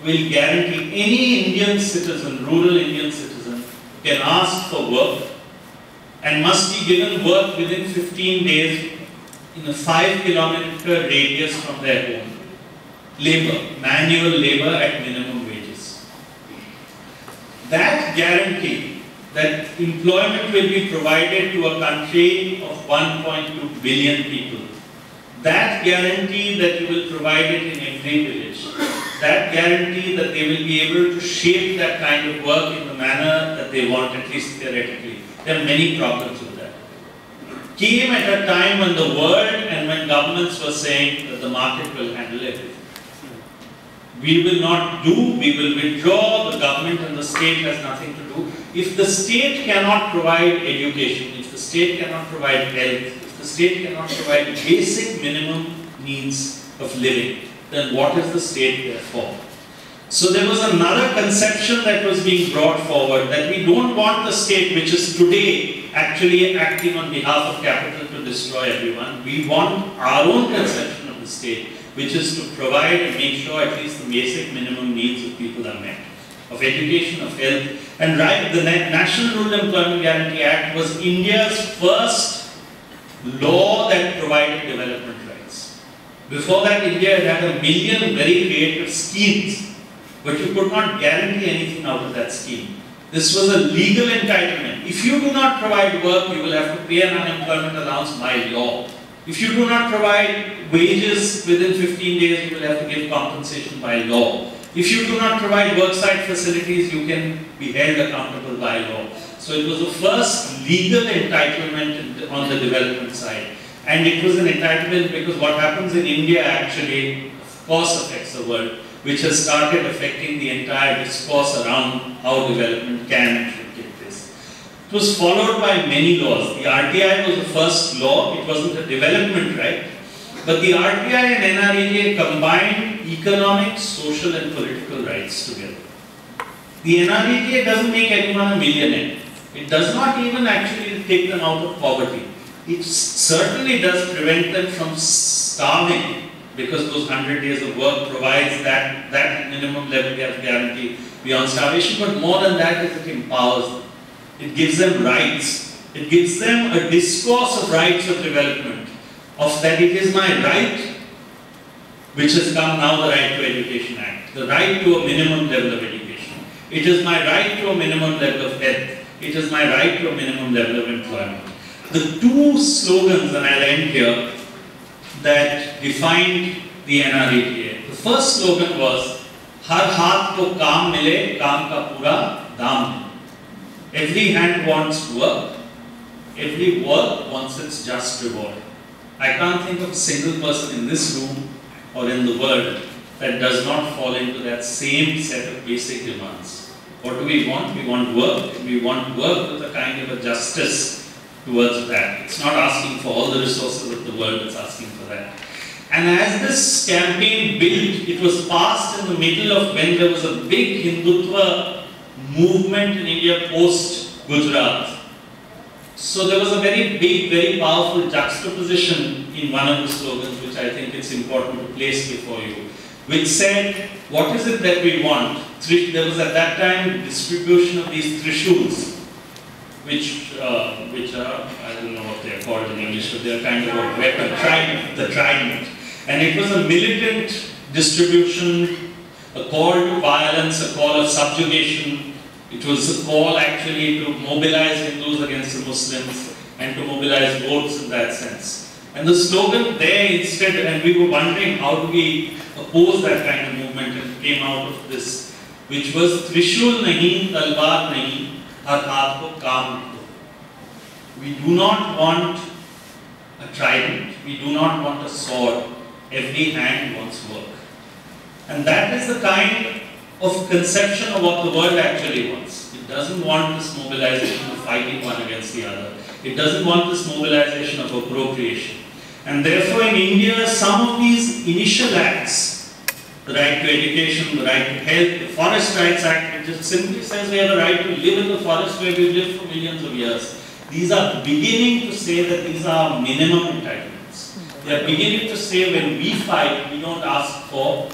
will guarantee any Indian citizen, rural Indian citizen, can ask for work and must be given work within 15 days in a 5-kilometer radius from their home. Labor, manual labor at minimum wages. That guarantee that employment will be provided to a country of 1.2 billion people. That guarantee that you will provide it in every village. That guarantee that they will be able to shape that kind of work in the manner that they want, at least theoretically. There are many problems with that. It came at a time when the world and when governments were saying that the market will handle everything. We will not do, we will withdraw, the government and the state has nothing to do. If the state cannot provide education, if the state cannot provide health, if the state cannot provide basic minimum needs of living, then what is the state there for? So there was another conception that was being brought forward, that we don't want the state, which is today actually acting on behalf of capital to destroy everyone. We want our own conception of the state, which is to provide and make sure at least the basic minimum needs of people are met, of education, of health. And right, the National Rural Employment Guarantee Act was India's first law that provided development rights. Before that, India had 1 million very creative schemes, but you could not guarantee anything out of that scheme. This was a legal entitlement. If you do not provide work, you will have to pay an unemployment allowance by law. If you do not provide wages within 15 days, you will have to give compensation by law. If you do not provide worksite facilities, you can be held accountable by law. So it was the first legal entitlement on the development side. And it was an entitlement because what happens in India actually, of course, affects the world, which has started affecting the entire discourse around how development can and should take place. It was followed by many laws. The RTI was the first law. It wasn't a development right, but the RTI and NREGA combined economic, social and political rights together. The NREGA doesn't make anyone a millionaire. It does not even actually take them out of poverty. It certainly does prevent them from starving, because those 100 days of work provides that minimum level of guarantee beyond starvation. But more than that, it empowers them. It gives them rights. It gives them a discourse of rights of development, of that it is my right, which has come now, the Right to Education Act, the right to a minimum level of education. It is my right to a minimum level of health. It is my right to a minimum level of employment. The two slogans, and I'll end here, that defined the NREGA. The first slogan was, "Har haath ko kaam mile, kaam ka pura daam." Every hand wants work. Every work wants its just reward. I can't think of a single person in this room or in the world that does not fall into that same set of basic demands. What do we want? We want work. We want work with a kind of a justice towards that. It's not asking for all the resources of the world, it's asking for that. And as this campaign built, it was passed in the middle of when there was a big Hindutva movement in India post-Gujarat. So there was a very big, very powerful juxtaposition in one of the slogans, which I think it's important to place before you, which said, what is it that we want? There was at that time distribution of these trishuls, which are, I don't know what they are called in English, but they are kind of a weapon, trident, the trident. And it was a militant distribution, a call to violence, a call of subjugation. It was a call actually to mobilize Hindus against the Muslims and to mobilize votes in that sense. And the slogan there instead, and we were wondering how do we oppose that kind of movement, and came out of this, which was Trishul nahi, talwar nahi, har haath ko kaam do. We do not want a trident, we do not want a sword, every hand wants work. And that is the kind of conception of what the world actually wants. It doesn't want this mobilization of fighting one against the other. It doesn't want this mobilization of appropriation. And therefore in India, some of these initial acts, the right to education, the right to health, the Forest Rights Act, which just simply says we have a right to live in the forest where we've lived for millions of years. These are beginning to say that these are minimum entitlements. They are beginning to say when we fight, we don't ask for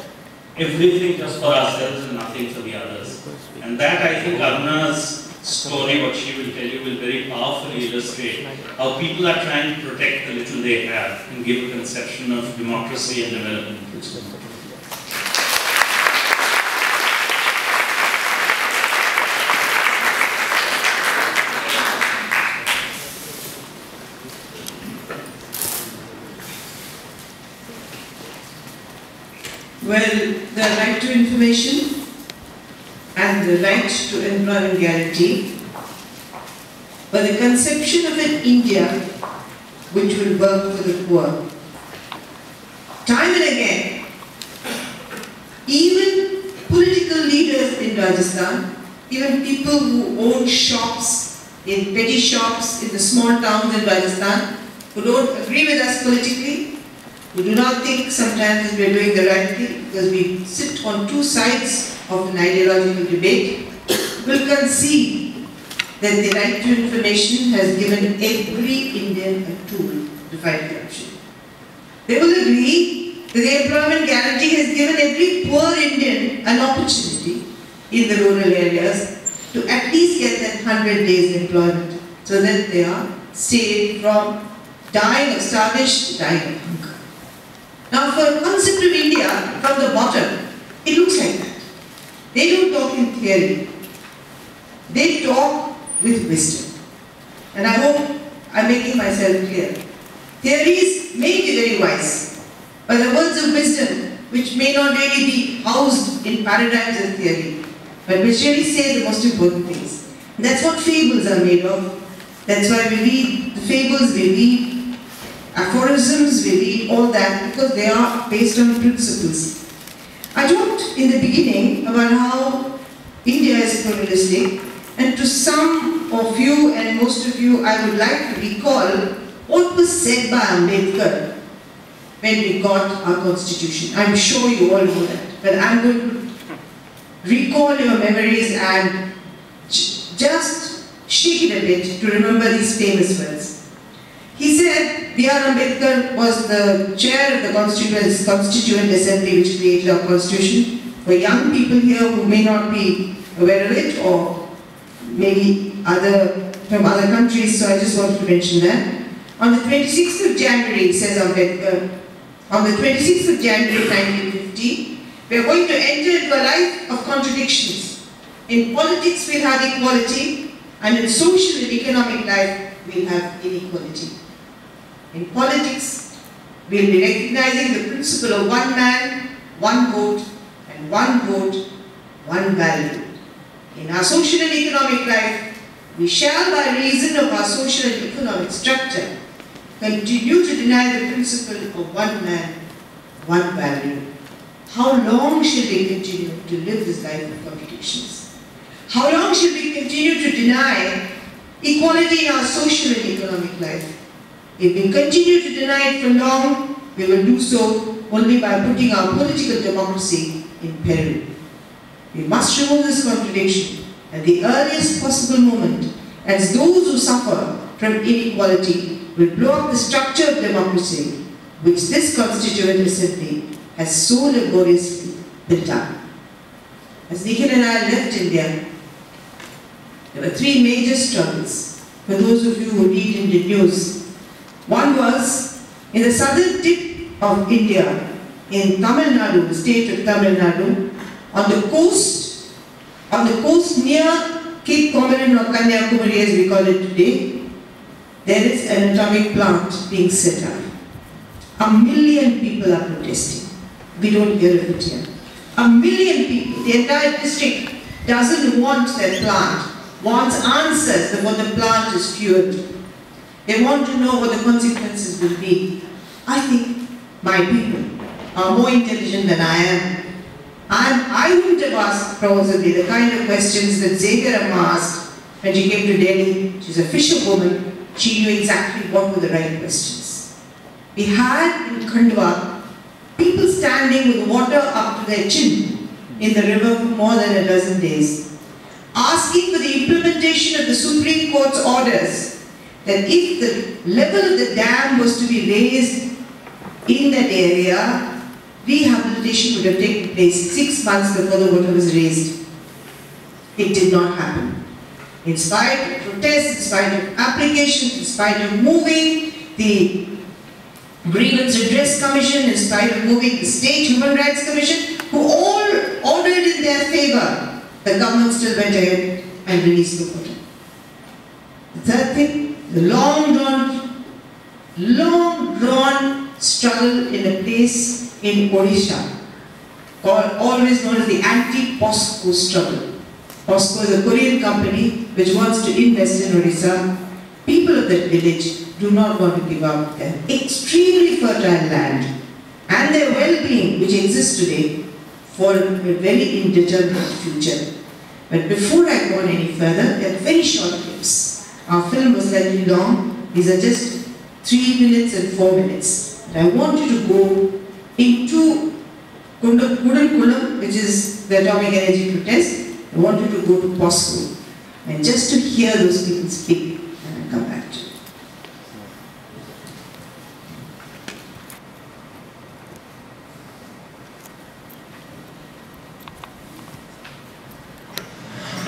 everything just for ourselves and nothing for the others. And that, I think, Aruna's story, what she will tell you, will very powerfully illustrate how people are trying to protect the little they have and give a conception of democracy and development. Well, the right to information and the right to employment guarantee, but the conception of an India which will work for the poor. Time and again, even political leaders in Rajasthan, even people who own shops, in petty shops in the small towns in Rajasthan, who don't agree with us politically, who do not think sometimes that we are doing the right thing, because we sit on two sides of an ideological debate, will concede that the right to information has given every Indian a tool to fight corruption. They will agree that the employment guarantee has given every poor Indian an opportunity in the rural areas to at least get that 100 days employment, so that they are saved from dying of starvation, dying of hunger. Now for a concept of India from the bottom, it looks like that. They don't talk in theory. They talk with wisdom. And I hope I'm making myself clear. Theories may be very wise, but the words of wisdom, which may not really be housed in paradigms of theory, but which really say the most important things. And that's what fables are made of. That's why we read the fables, we read aphorisms, we read all that, because they are based on principles. I talked in the beginning about how India is pluralistic, and to some of you and most of you, I would like to recall what was said by Ambedkar when we got our constitution. I'm sure you all know that, but I'm going to recall your memories and just shake it a bit to remember these famous words. He said, B.R. Ambedkar was the chair of the Constituent Assembly which created our constitution. For young people here who may not be aware of it, or maybe from other countries, so I just wanted to mention that. On the 26th of January, says Ambedkar, on the 26th of January 1950, we are going to enter into a life of contradictions. In politics we'll have equality, and in social and economic life we'll have inequality. In politics, we'll be recognizing the principle of one man, one vote, and one vote, one value. In our social and economic life, we shall, by reason of our social and economic structure, continue to deny the principle of one man, one value. How long shall we continue to live this life of contradictions? How long shall we continue to deny equality in our social and economic life? If we continue to deny it for long, we will do so only by putting our political democracy in peril. We must remove this contradiction at the earliest possible moment, as those who suffer from inequality will blow up the structure of democracy which this Constituent Assembly has so laboriously built up. As Nikhil and I left India, there were three major struggles for those of you who read in the news. One was in the southern tip of India, in Tamil Nadu, the state of Tamil Nadu, on the coast near Cape Comorin or Kanyakumari as we call it today, there is an atomic plant being set up. 1 million people are protesting. We don't hear of it here. 1 million people, the entire district doesn't want that plant, wants answers before the plant is cured. They want to know what the consequences will be. I think my people are more intelligent than I am. I wouldn't have asked probably the kind of questions that Xavier Amma asked when she came to Delhi. She's a fisherwoman. She knew exactly what were the right questions. We had in Khandwa people standing with water up to their chin in the river for more than a dozen days, asking for the implementation of the Supreme Court's orders that if the level of the dam was to be raised in that area, rehabilitation would have taken place 6 months before the water was raised. It did not happen. In spite of protests, in spite of applications, in spite of moving the Grievance Redress Commission, in spite of moving the State Human Rights Commission, who all ordered in their favor, the government still went ahead and released the water. The third thing, the long drawn struggle in a place in Odisha, always known as the anti-POSCO struggle. POSCO is a Korean company which wants to invest in Odisha. People of that village do not want to give up their extremely fertile land and their well-being which exists today for a very indeterminate future. But before I go on any further, there are very short clips. Our film was slightly long. These are just 3 minutes and 4 minutes. And I want you to go into Kudankulam, which is the atomic energy protest. I want you to go to POSCO and just to hear those people speak, and I'll come back to you.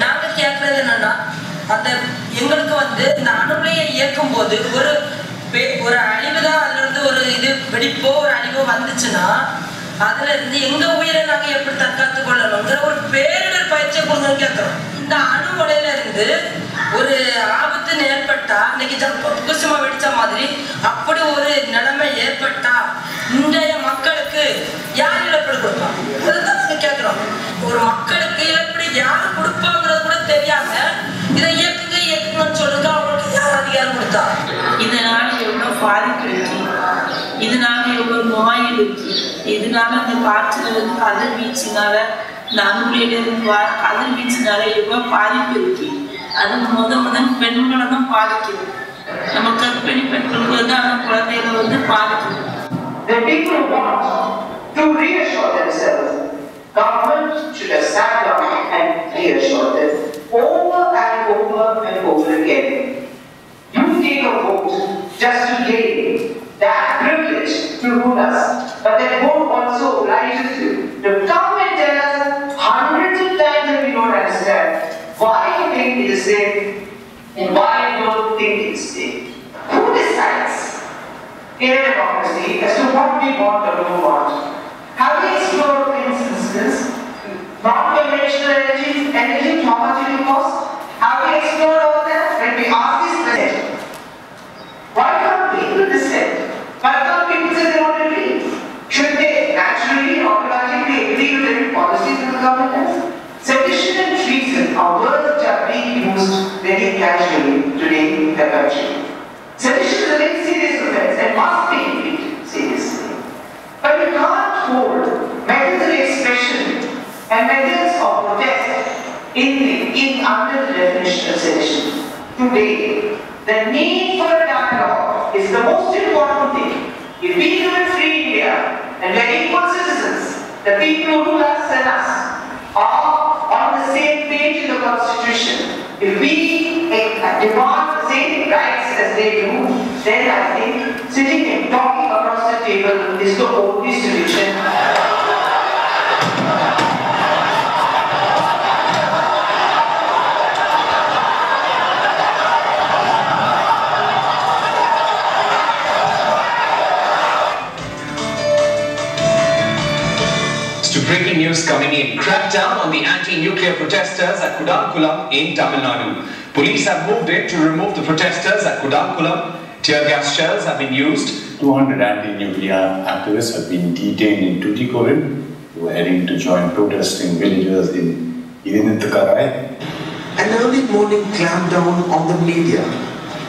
நாங்க கேட்கறது என்னன்னா, அந்த எங்களுக்கு இந்த அணுலையை இயக்கும் போது ஒரு அழிவுதான் அதுல இருந்து ஒரு இது வெடிப்போ ஒரு அழிவோ வந்துச்சுன்னா அதுல இருந்து எங்க உயிரை நாங்க எப்படி தற்காத்து கொள்ளணுங்கிற ஒரு பேரிடர் பயிற்சியை கொடுங்கன்னு கேட்கிறோம். இந்த அணு உலையில இருந்து ஒரு ஆபத்து ஏற்பட்டா இன்னைக்கு புகுசிமா வெடிச்ச மாதிரி அப்படி ஒரு நிலைமை ஏற்பட்டா இன்றைய மக்களுக்கு யார் இழப்பீடு கொடுப்பா? அதுதான் நாங்க கேட்கிறோம். ஒரு மக்களுக்கு இழப்பீடு யாரு கொடுப்பாங்கிறது கூட தெரியாம இதை இயக்குங்கன்னு சொல்லுங்க, அவங்களுக்கு யார் அதிகாரம் கொடுத்தா? இதனால எவ்வளவு பாதிப்பு இருக்கு, இதனால எவ்வளவு நோய் இருக்கு, இதனால இந்த காற்றுல இருந்து கதிர்வீச்சினால நன்மையில இருந்து கதிர்வீச்சினால எவ்வளவு பாதிப்பு இருக்கு. அது முதல் பெண்களை தான் பாதிக்குது. நம்ம கர்ப்பிணி பெண்களுக்கு தான் அந்த குழந்தைகளை வந்து பாதிக்குது. The people want to reassure themselves. Government should have sat down and reassured them over and over again. You take a vote just to gain that privilege to rule us, but that vote also obliges you to come and tell us hundreds of times that we don't understand why you think it is safe and why you don't think it is safe. Who decides in a democracy as to what we want or don't want? Have we explored, for instance, non-conventional energy, how much it will cost? Have we explored all that? When we ask this question, why can't people dissent? Why can't people say they want to leave? Should they naturally and automatically agree with every policies of the government? Sedition and treason are words which are being used very casually today in the country. Sedition is a very serious offense and must be treated seriously. But you can't hold methods of expression and methods of protest under the definition of sedition. Today, the need for a dialogue is the most important thing. If we live in free India and we are equal citizens, the people who rule us and us are on the same page in the Constitution. If we demand the same rights as they do, then I think sitting and talking across the table is the only solution. Breaking news coming in. Crackdown on the anti-nuclear protesters at Kudankulam in Tamil Nadu. Police have moved in to remove the protesters at Kudankulam. Tear gas shells have been used. 200 anti-nuclear activists have been detained in Tuticorin who were heading to join protesting villagers in Irinithukarai. An early morning clampdown on the media.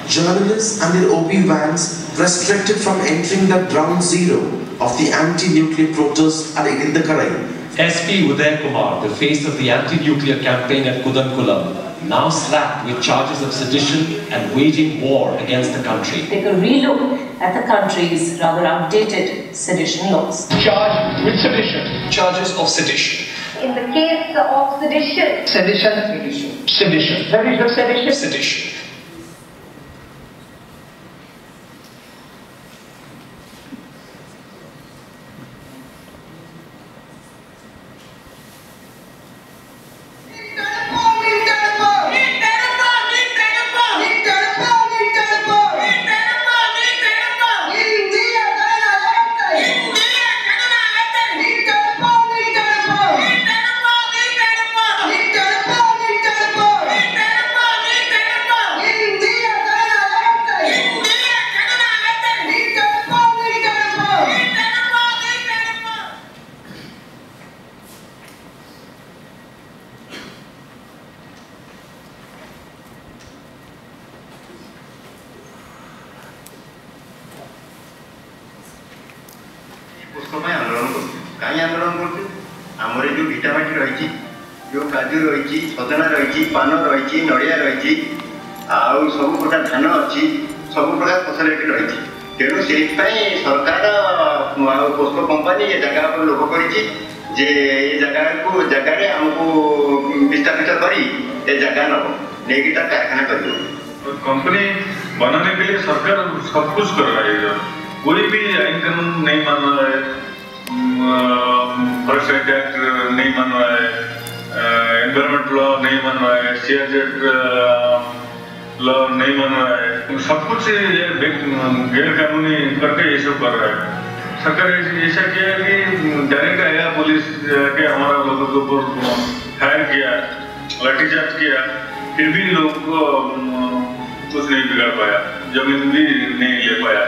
Journalists and their OB vans restricted from entering the ground zero of the anti-nuclear protests at Irinithukarai. SP Uday Kumar, the face of the anti-nuclear campaign at Kudankulam, now slapped with charges of sedition and waging war against the country. Take a relook at the country's rather outdated sedition laws. Charged with sedition. Charges of sedition. In the case of sedition. Sedition. Sedition. Sedition. Sedition. Company बनाने के लिए सरकार सब कुछ कर रही है, कोई भी आइन कानून नहीं मान रहा है, फॉरेस्ट एक्ट नहीं मान रहा है, एनवायरमेंट लॉ नहीं मान रहा है, CRZ लॉ नहीं मान रहा है, सब कुछ ये गैर कानूनी करके ये सब कर रहा है। सरकार ऐसा किया कि डायरेक्ट आया पुलिस के हमारा लोगों के ऊपर फायर किया, लाठीचार्ज किया, फिर भी लोग को कुछ नहीं बिगाड़ पाया, जमीन भी नहीं ले पाया।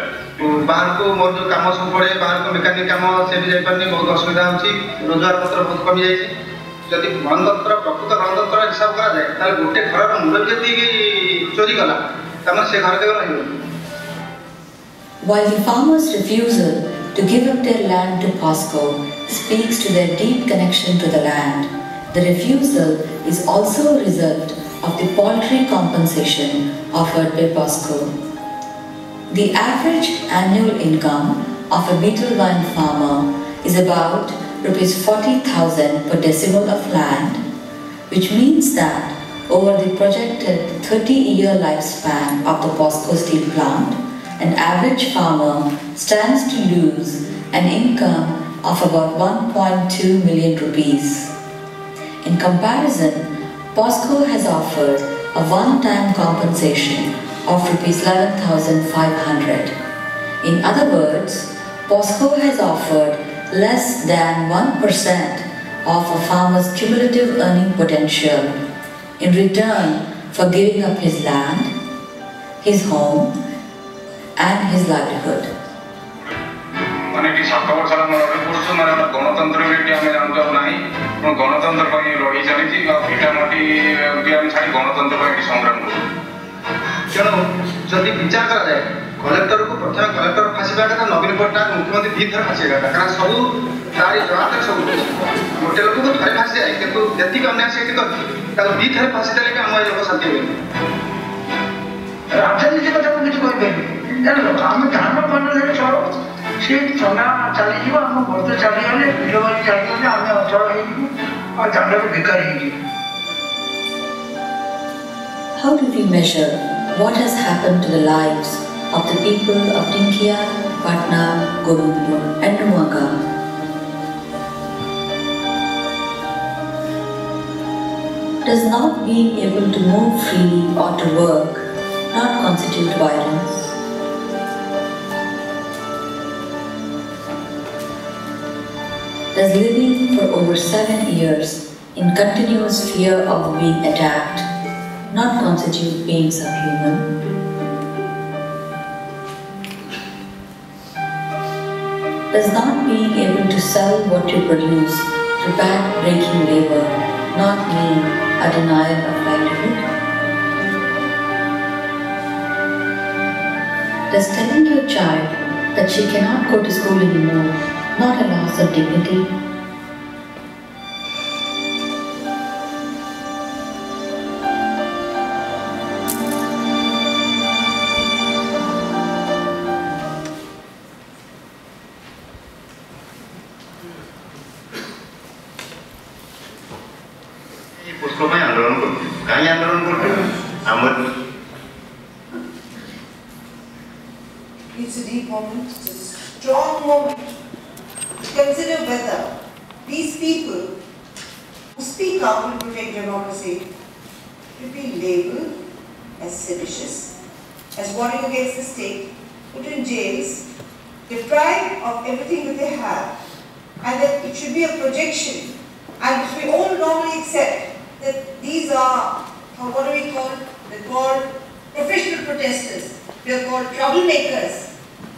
बाहर को मोर जो काम सब पड़े बाहर को मेकानिक काम से भी जाई पारनी, बहुत असुविधा होची, रोजगार पत्र बहुत कमी जाई। जदि गणतंत्र प्रकृत गणतंत्र हिसाब करा जाए ताले गोटे घर मुरब्बी जति चोरी कला तमन से घर देव रहियो। While the farmers' refusal to give up their land to POSCO speaks to their deep connection to the land, the refusal is also a result of the paltry compensation offered by POSCO. The average annual income of a beetle vine farmer is about Rs 40,000 per decimal of land, which means that over the projected 30-year lifespan of the POSCO steel plant, an average farmer stands to lose an income of about 1.2 million rupees. In comparison, POSCO has offered a one-time compensation of Rs 11,500. In other words, POSCO has offered less than 1% of a farmer's cumulative earning potential in return for giving up his land, his home, and his livelihood. माने कि 7 वर्ष साला मरले पुरुष माने गणतंत्र बेटी हमें जानतो नाही पण गणतंत्र ପାଇଁ ଲଢେଇ ଚାଲିଛି ଆଉ ଭିଟା ମାଟି ବି ଆମେ ଛାଡ଼ି ଗଣତନ୍ତ୍ର ପାଇଁ ସଂଗ୍ରାମ କରୁ। ତେଣୁ ଯଦି ବିଚାର କରାଯାଏ कलेक्टर को प्रथम कलेक्टर फाँसीवा कथा, नवीन पट्टनायक मुख्यमंत्री दी थर फाँसी कथा, कारण सब तारी जवाबदारी सब गोटे लोक को थे फाँसी जाए किंतु जी अन्याय से दी थर फाँसी देले आम लोक शांति हुए। राजनीति कथा मुझे कह जान आम धर्म पालन चलो सी चला चली आम बर्त चलीगले बिलबाड़ी चलीगले आम अचल हो दांड बेकार हो। How do we measure what has happened to the lives of the people of Dinkia, Patna, Govimbpur and Nuaga? Does not being able to move freely or to work not constitute violence? Does living for over 7 years in continuous fear of being attacked not constitute being subhuman? Does not being able to sell what you produce through back-breaking labor not mean a denial of livelihood? Does telling your child that she cannot go to school anymore not a loss of dignity? It's a deep moment, it's a strong moment to consider whether these people who speak out to protect democracy should be labelled as seditious, as warring against the state, put in jails, deprived of everything that they have, and that it should be a projection. And we all normally accept that these are, what do we call? They're called professional protesters, they're called troublemakers,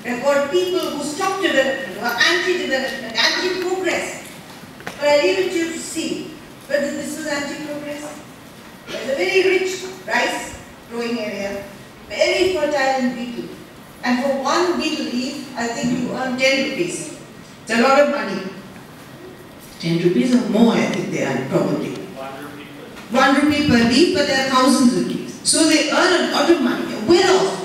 they're called people who stop development, who are anti-development, anti-progress. But I leave it to you to see whether this is anti-progress. There's a very rich rice growing area, very fertile in beetle. And for one beetle leaf, I think you earn 10 rupees. It's a lot of money. 10 rupees or more, I think they earn probably. 1 rupee per leaf, but there are thousands of leaves. So they earn a lot of money. They're well off.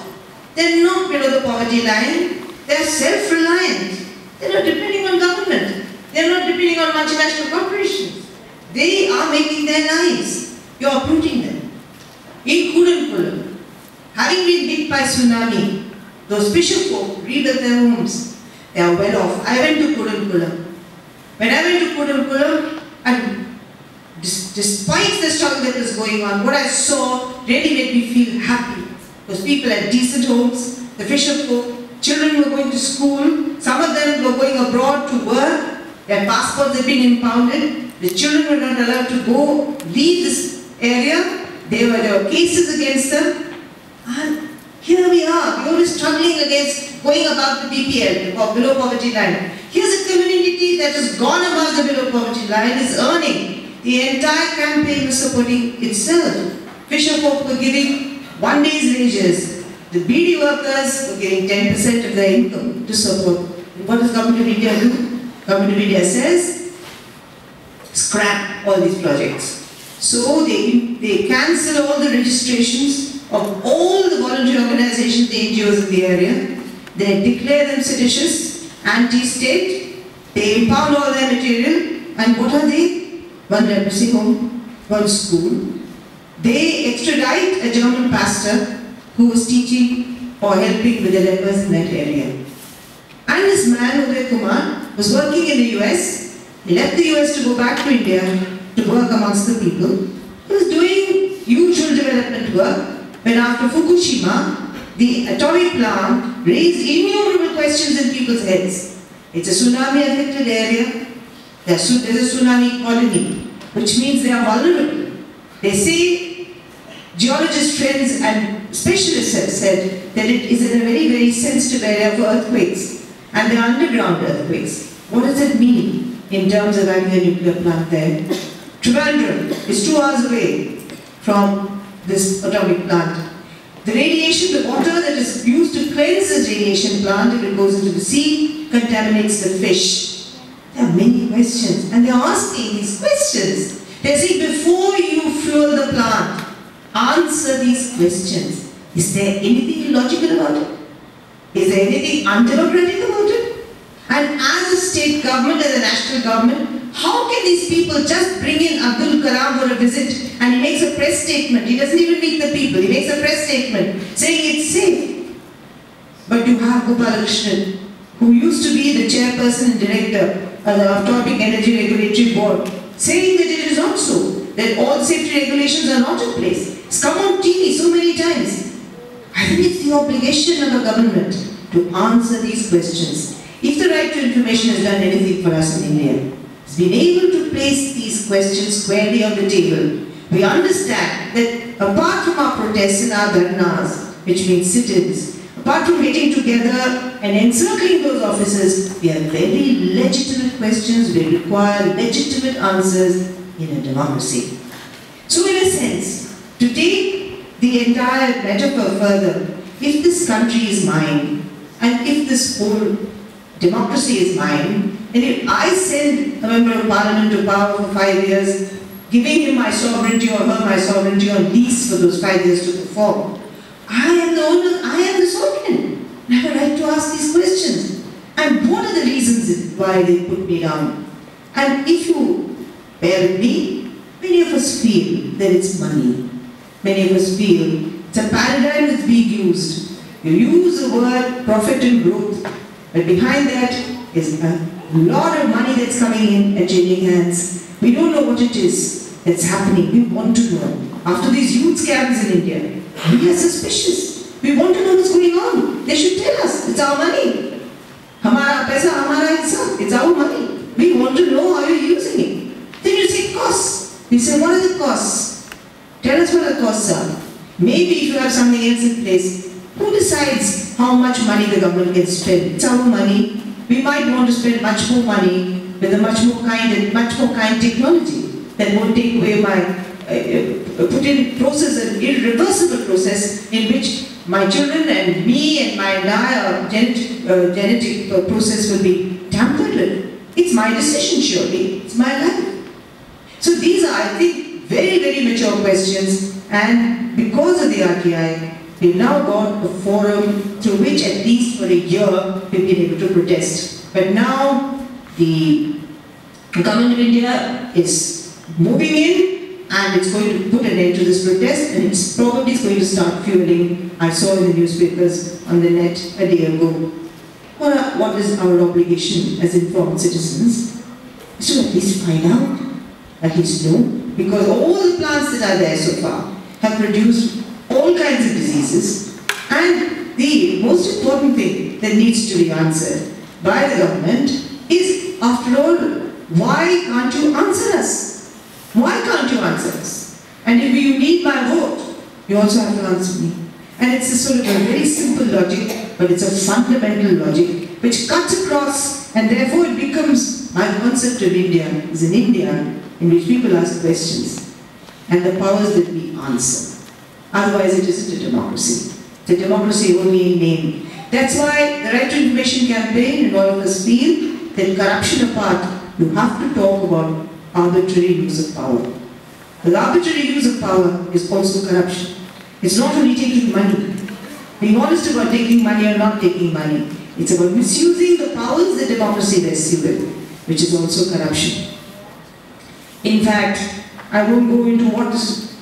They're not below the poverty line. They're self-reliant. They're not depending on government. They're not depending on multinational corporations. They are making their lives. You're uprooting them. In Kudankulam, having been hit by tsunami, those fisher folk rebuilt their homes. They are well off. I went to Kudankulam. When I went to Kudankulam, and despite the struggle that was going on, what I saw really made me feel happy. Because people had decent homes, the fisher folk, children were going to school, some of them were going abroad to work, their passports had been impounded, the children were not allowed to go, leave this area, there were cases against them, and here we are, we were struggling against going above the BPL, or below poverty line. Here's a community that has gone above the below poverty line, is earning. The entire campaign was supporting itself. Fisher folk were giving 1 day's wages. The BD workers were giving 10% of their income to support. And what does Government of India do? Government of India says, scrap all these projects. So they cancel all the registrations of all the voluntary organizations, the NGOs in the area. They declare them seditious, anti-state. They impound all their material. And what are they? One leprosy home, one school. They extradite a German pastor who was teaching or helping with the lepers in that area. And this man, Uday Kumar, was working in the US. He left the US to go back to India to work amongst the people. He was doing usual development work when after Fukushima, the atomic plant raised innumerable questions in people's heads. It's a tsunami-affected area. There's a tsunami colony, which means they are vulnerable. They say, geologists, friends and specialists have said that it is in a very, very sensitive area for earthquakes, and they are underground earthquakes. What does it mean in terms of having a nuclear plant there? Trivandrum is 2 hours away from this atomic plant. The radiation, the water that is used to cleanse this radiation plant, if it goes into the sea, contaminates the fish. There are many questions, and they are asking these questions. They say, before you fuel the plant, answer these questions. Is there anything illogical about it? Is there anything undemocratic about it? And as a state government, as a national government, how can these people just bring in Abdul Kalam for a visit and he makes a press statement? He doesn't even meet the people. He makes a press statement saying it's safe. But you have Gopalakrishnan, who used to be the chairperson and director of the Atomic Energy Regulatory Board, saying that it is not so, that all safety regulations are not in place. It's come on TV so many times. I think it's the obligation of a government to answer these questions. If the right to information has done anything for us in India, it's been able to place these questions squarely on the table. We understand that apart from our protests and our dharnas, which means sit-ins, apart from getting together and encircling those offices, we have very legitimate questions, we require legitimate answers in a democracy. So in a sense, to take the entire metaphor further, if this country is mine, and if this whole democracy is mine, and if I send a member of parliament to power for 5 years, giving him my sovereignty or her my sovereignty on lease for those 5 years to perform, I am the owner, I am the sovereign. I have a right to ask these questions. And what are the reasons why they put me down? And if you bear with me, many of us feel that it's money. Many of us feel it's a paradigm that's being used. You use the word profit and growth, but behind that is a lot of money that's coming in and changing hands. We don't know what it is that's happening. We want to know. After these youth scams in India, we are suspicious. We want to know what's going on. They should tell us. It's our money. Hamara paisa, hamara insa. It's our money. We want to know how you're using it. Then you say costs. We say, what are the costs? Tell us what the costs are. Maybe if you have something else in place, who decides how much money the government can spend? It's our money. We might want to spend much more money with a much more kind technology that won't take away my put in process, an irreversible process in which my children and me and my entire genetic process will be tampered with. It's my decision, surely. It's my life. So these are, I think, very, very mature questions, and because of the RTI, we've now got a forum through which, at least for a year, we've been able to protest. But now the Government of India is moving in, and it's going to put an end to this protest, and it's probably going to start fueling. I saw in the newspapers on the net a day ago. What is our obligation as informed citizens? Is to at least find out, at least know because all the plants that are there so far have produced all kinds of diseases, and the most important thing that needs to be answered by the government is, after all, why can't you answer us? Why can't you answer us? And if you need my vote, you also have to answer me. And it's a sort of a very simple logic, but it's a fundamental logic which cuts across, and therefore it becomes, my concept of India is an India in which people ask questions and the powers that we answer. Otherwise it isn't a democracy. It's a democracy only in name. That's why the Right to Information campaign and all of us feel that, corruption apart, you have to talk about arbitrary use of power. The arbitrary use of power is also corruption. It's not only taking money. Being honest about taking money or not taking money. It's about misusing the powers that democracy vests you with, which is also corruption. In fact, I won't go into what this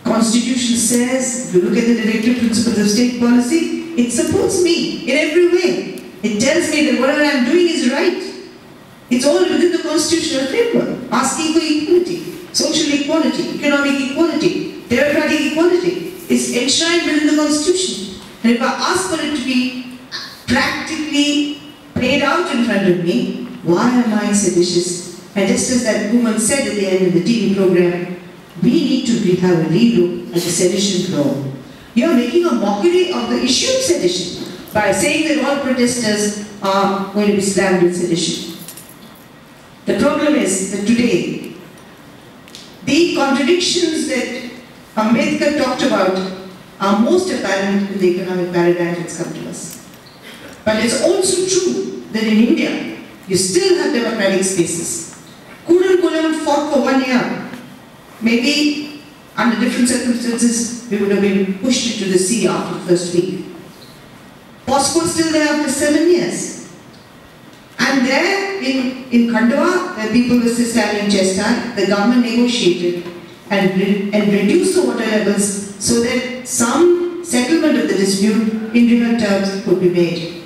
Constitution says. If you look at the Directive Principles of State Policy, it supports me in every way. It tells me that whatever I'm doing is right. It's all within the constitutional framework. Asking for equality, social equality, economic equality, democratic equality. It's enshrined within the Constitution. And if I ask for it to be practically played out in front of me, why am I seditious? And just as that woman said at the end of the TV program, we need to have a relook at the sedition law. You're making a mockery of the issue of sedition by saying that all protesters are going to be slammed with sedition. The problem is that today, the contradictions that Ambedkar talked about are most apparent in the economic paradigm that's come to us. But it's also true that in India, you still have democratic spaces. Kudankulam fought for 1 year. Maybe under different circumstances, we would have been pushed into the sea after the first week. POSCO is still there after 7 years. And there in Khandwa, where people were still standing chest high, the government negotiated and reduced the water levels so that some settlement of the dispute in real terms could be made.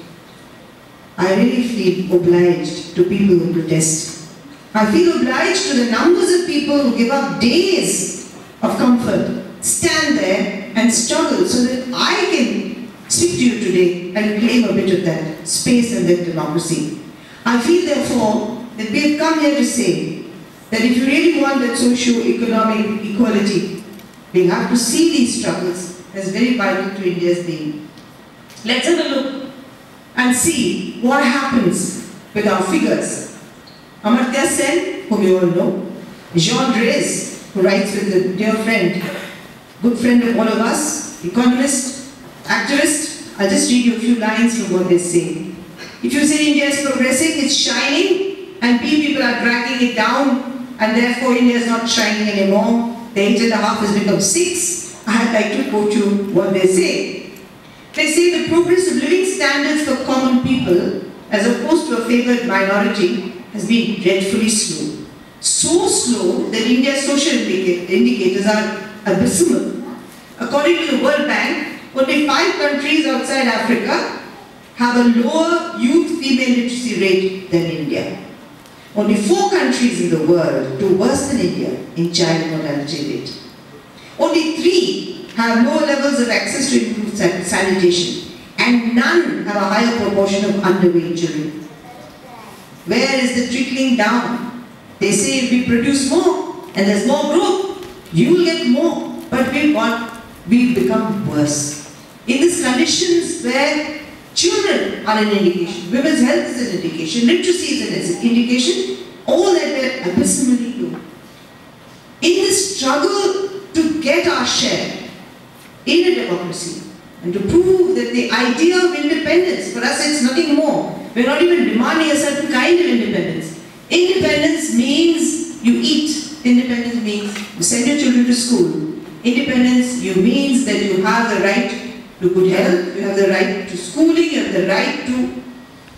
I really feel obliged to people who protest. I feel obliged to the numbers of people who give up days of comfort, stand there and struggle so that I can speak to you today and claim a bit of that space and that democracy. I feel therefore that we have come here to say that if you really want that socio-economic equality, we have to see these struggles as very vital to India's being. Let's have a look and see what happens with our figures. Amartya Sen, whom you all know, Jean Drèze, who writes with a dear friend, good friend of all of us, economist, activist. I'll just read you a few lines from what they say. If you say India is progressing, it's shining, and people are dragging it down, and therefore India is not shining anymore. The 8.5 has become 6. I'd like to quote you what they say. They say the progress of living standards for common people, as opposed to a favoured minority, has been dreadfully slow. So slow that India's social indicators are abysmal. According to the World Bank, only 5 countries outside Africa have a lower youth female literacy rate than India. Only 4 countries in the world do worse than India in child mortality rate. Only 3 have lower levels of access to improved sanitation, and none have a higher proportion of underweight children. Where is the trickling down? They say if we produce more and there's more growth, you will get more. But we've become worse. In these conditions where children are an indication, women's health is an indication, literacy is an indication, all that we're abysmally low. In this struggle to get our share in a democracy and to prove that the idea of independence, for us it's nothing more. We're not even demanding a certain kind of independence. Independence means you eat. Independence means you send your children to school. Independence means that you have the right to good health, you have the right to schooling, you have the right to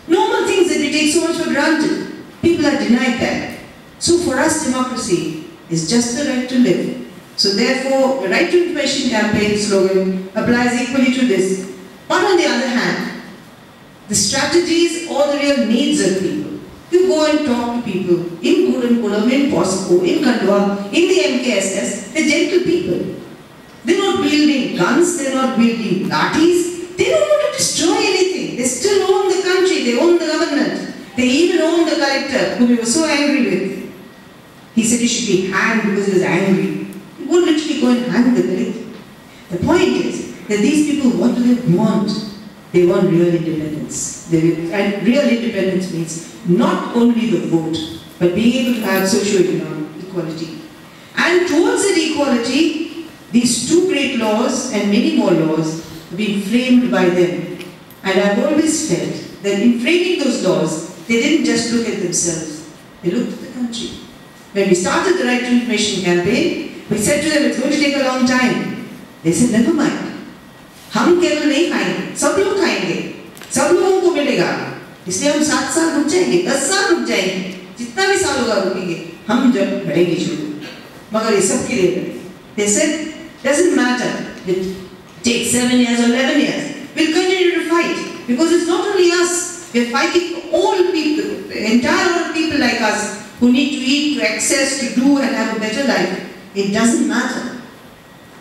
normal things that we take so much for granted. People are denied that. So for us, democracy is just the right to live. So therefore, the Right to Information campaign slogan applies equally to this. But on the other hand, the strategies or the real needs of people You go and talk to people in Kudankulam, in POSCO, in Kandwa, in the MKSS, they're gentle people. They're not wielding guns, they're not wielding lathis, they don't want to destroy anything. They still own the country, they own the government. They even own the collector, whom he was so angry with. He said he should be hanged because he was angry. He won't literally go and hang the collector. The point is that these people, what do they want? They want real independence. And real independence means not only the vote, but being able to have socio-economic equality. And towards that equality, these two great laws and many more laws have been framed by them. And I've always felt that in framing those laws, they didn't just look at themselves, they looked at the country. When we started the Right to Information campaign, we said to them, it's going to take a long time. They said, never mind. हम केवल नहीं खाएंगे, सब लोग खाएंगे, सब लोगों को मिलेगा, इसलिए हम 7 साल रुक जाएंगे, 10 साल रुक जाएंगे, जितना भी साल होगा रुकेंगे, हम जब बढ़ेंगे शुरू, मगर ये सब के लिए they said, doesn't matter, it takes 7 years or 11 years, we'll continue to fight, because it's not only us, we're fighting for all people, the entire lot of people like us, who need to eat, to access, to do and have a better life. It doesn't matter.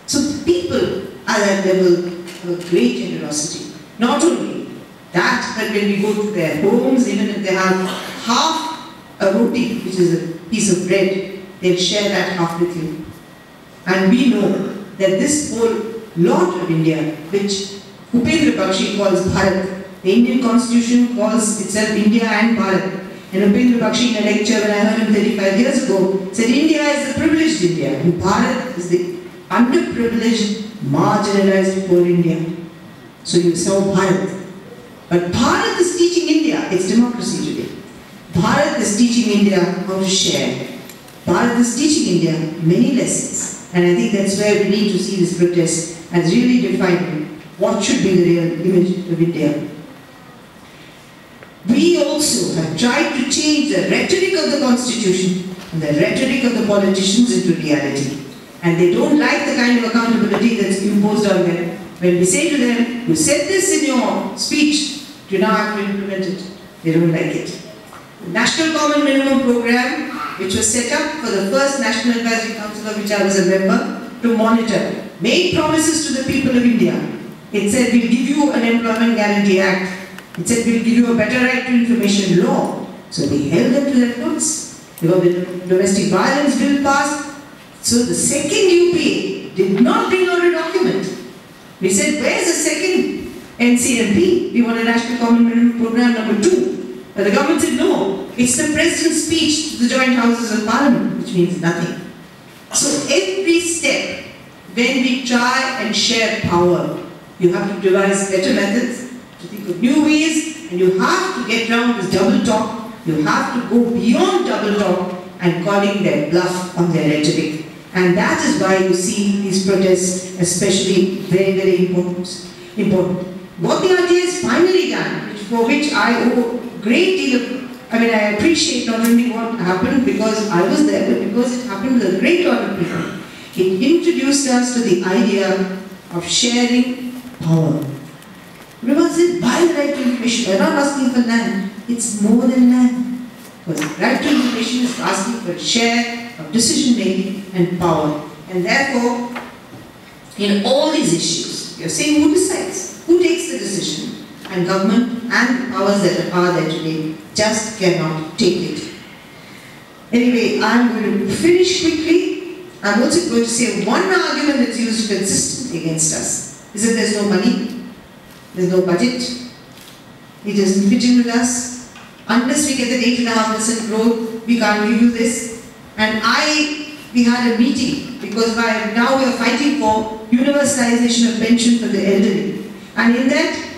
So people are at that level of great generosity. Not only that, but when we go to their homes, even if they have half a roti, which is a piece of bread, they'll share that half with you. And we know that this whole lot of India, which Upendra Bakshi calls Bharat, the Indian constitution calls itself India and Bharat. And Upendra Bakshi in a lecture when I heard him 35 years ago said India is the privileged India and Bharat is the underprivileged, marginalized poor India. So you saw Bharat. But Bharat is teaching India its democracy today. Bharat is teaching India how to share. Bharat is teaching India many lessons. And I think that's where we need to see this protest as really defining what should be the real image of India. We also have tried to change the rhetoric of the constitution and the rhetoric of the politicians into reality. And they don't like the kind of accountability that's imposed on them. When we say to them, you said this in your speech, you now have to implement it. They don't like it. The National Common Minimum Program, which was set up for the first National Advisory Council of which I was a member, to monitor, made promises to the people of India. It said, we'll give you an Employment Guarantee Act. It said, we'll give you a better right to information law. So they held them to their quotes. Because the domestic violence bill passed. So the second UPA did not bring out a document. We said, where's the second NCMP? We want a National Common Minimum Program number 2. But the government said, no, it's the President's speech to the joint houses of Parliament, which means nothing. So every step, when we try and share power, you have to devise better methods, to think of new ways, and you have to get down this double talk. You have to go beyond double talk and calling their bluff on their rhetoric. And that is why you see these protests especially very, very important. What the RTA has finally done, for which I owe a great deal of, I appreciate not only what happened because I was there, but because it happened with a great lot of people. It introduced us to the idea of sharing power. Everyone said, buy the right to information. We're not asking for land. It's more than land. Because right to information is asking for a share of decision making and power. And therefore, in all these issues, you're saying who decides? Who takes the decision? And government and the powers that are there today just cannot take it. Anyway, I'm going to finish quickly. I'm also going to say one argument that's used consistently against us is that there's no money. There's no budget. It doesn't fit in with us. Unless we get that 8.5% growth, we can't give you this. And we had a meeting because now we are fighting for universalization of pension for the elderly. And in that,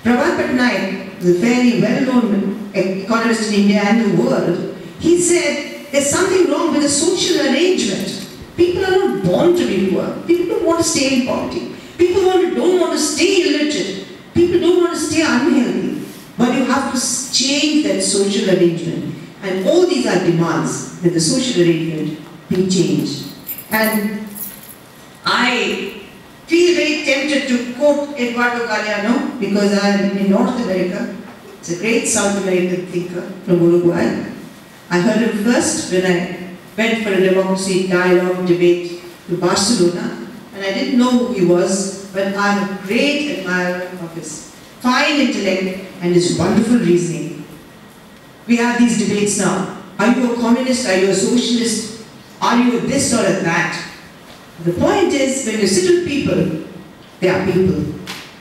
Prabhat Patnaik, the very well-known economist in India and the world, he said there's something wrong with the social arrangement. People are not born to be poor. People don't want to stay in poverty. People don't want to stay illiterate. People don't want to stay unhealthy. But you have to change that social arrangement. And all these are demands that the social arrangement be changed. And I feel very tempted to quote Eduardo Galeano because I am in North America. It's a great South American thinker from Uruguay. I heard him first when I went for a democracy dialogue debate to Barcelona, and I didn't know who he was, but I'm a great admirer of his fine intellect and his wonderful reasoning. We have these debates now. Are you a communist? Are you a socialist? Are you a this or a that? The point is, when you sit with people, they are people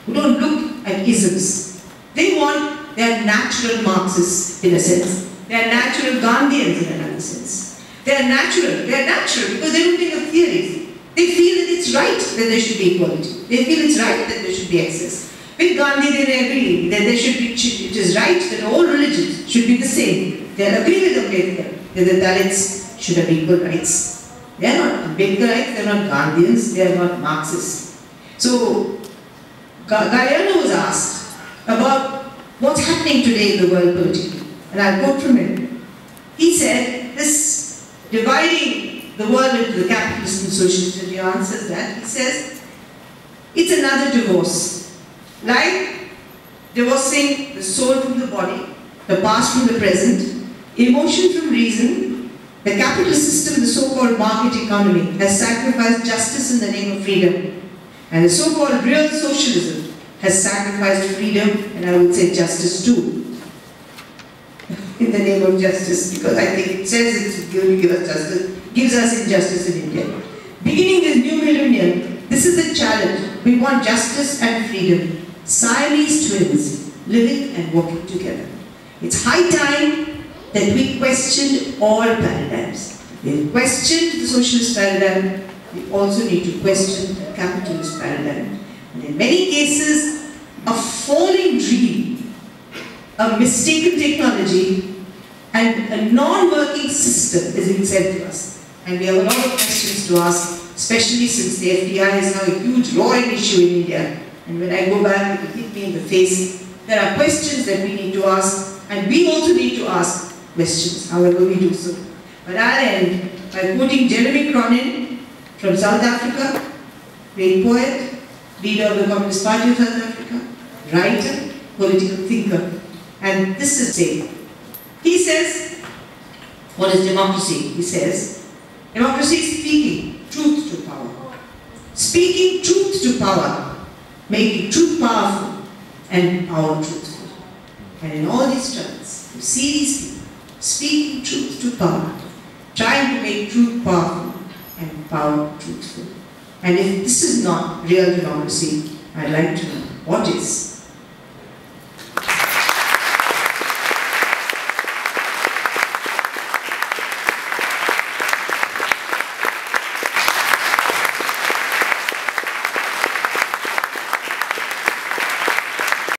who don't look at isms. They want, they are natural Marxists in a sense. They are natural Gandhians in another sense. They are natural because they don't think of theories. They feel that it's right that there should be equality. They feel it's right that there should be access. With Gandhi, they agree that there should be, it is right that all religions should be the same. They agree with Ambedkar that the Dalits should have equal rights. They are not Ambedkarites, they are not Gandhians, they are not Marxists. So, Guyana was asked about what's happening today in the world politically. And I'll quote from him. He said, this dividing the world into the capitalist and socialist, and he answers that. He says, it's another divorce. Like divorcing the soul from the body, the past from the present, emotion from reason, the capitalist system, the so-called market economy, has sacrificed justice in the name of freedom. And the so-called real socialism has sacrificed freedom, and I would say justice too, in the name of justice, because I think it says it's going to give us justice, gives us injustice in India. Beginning this new millennium, this is the challenge. We want justice and freedom. Siamese twins, living and working together. It's high time that we questioned all paradigms. We questioned the socialist paradigm, we also need to question the capitalist paradigm. And in many cases, a falling dream, a mistaken technology, and a non-working system is being said to us. And we have a lot of questions to ask, especially since the FDI is now a huge roaring issue in India. And when I go back, it will hit me in the face. There are questions that we need to ask, and we also need to ask questions, however we do so. But I'll end by quoting Jeremy Cronin from South Africa, great poet, leader of the Communist Party of South Africa, writer, political thinker. And this is it. He says, what is democracy? He says, democracy is speaking truth to power. Speaking truth to power, making truth powerful and power truthful. And in all these terms, you see these people speaking truth to power, trying to make truth powerful and power truthful. And if this is not real democracy, I'd like to know what is.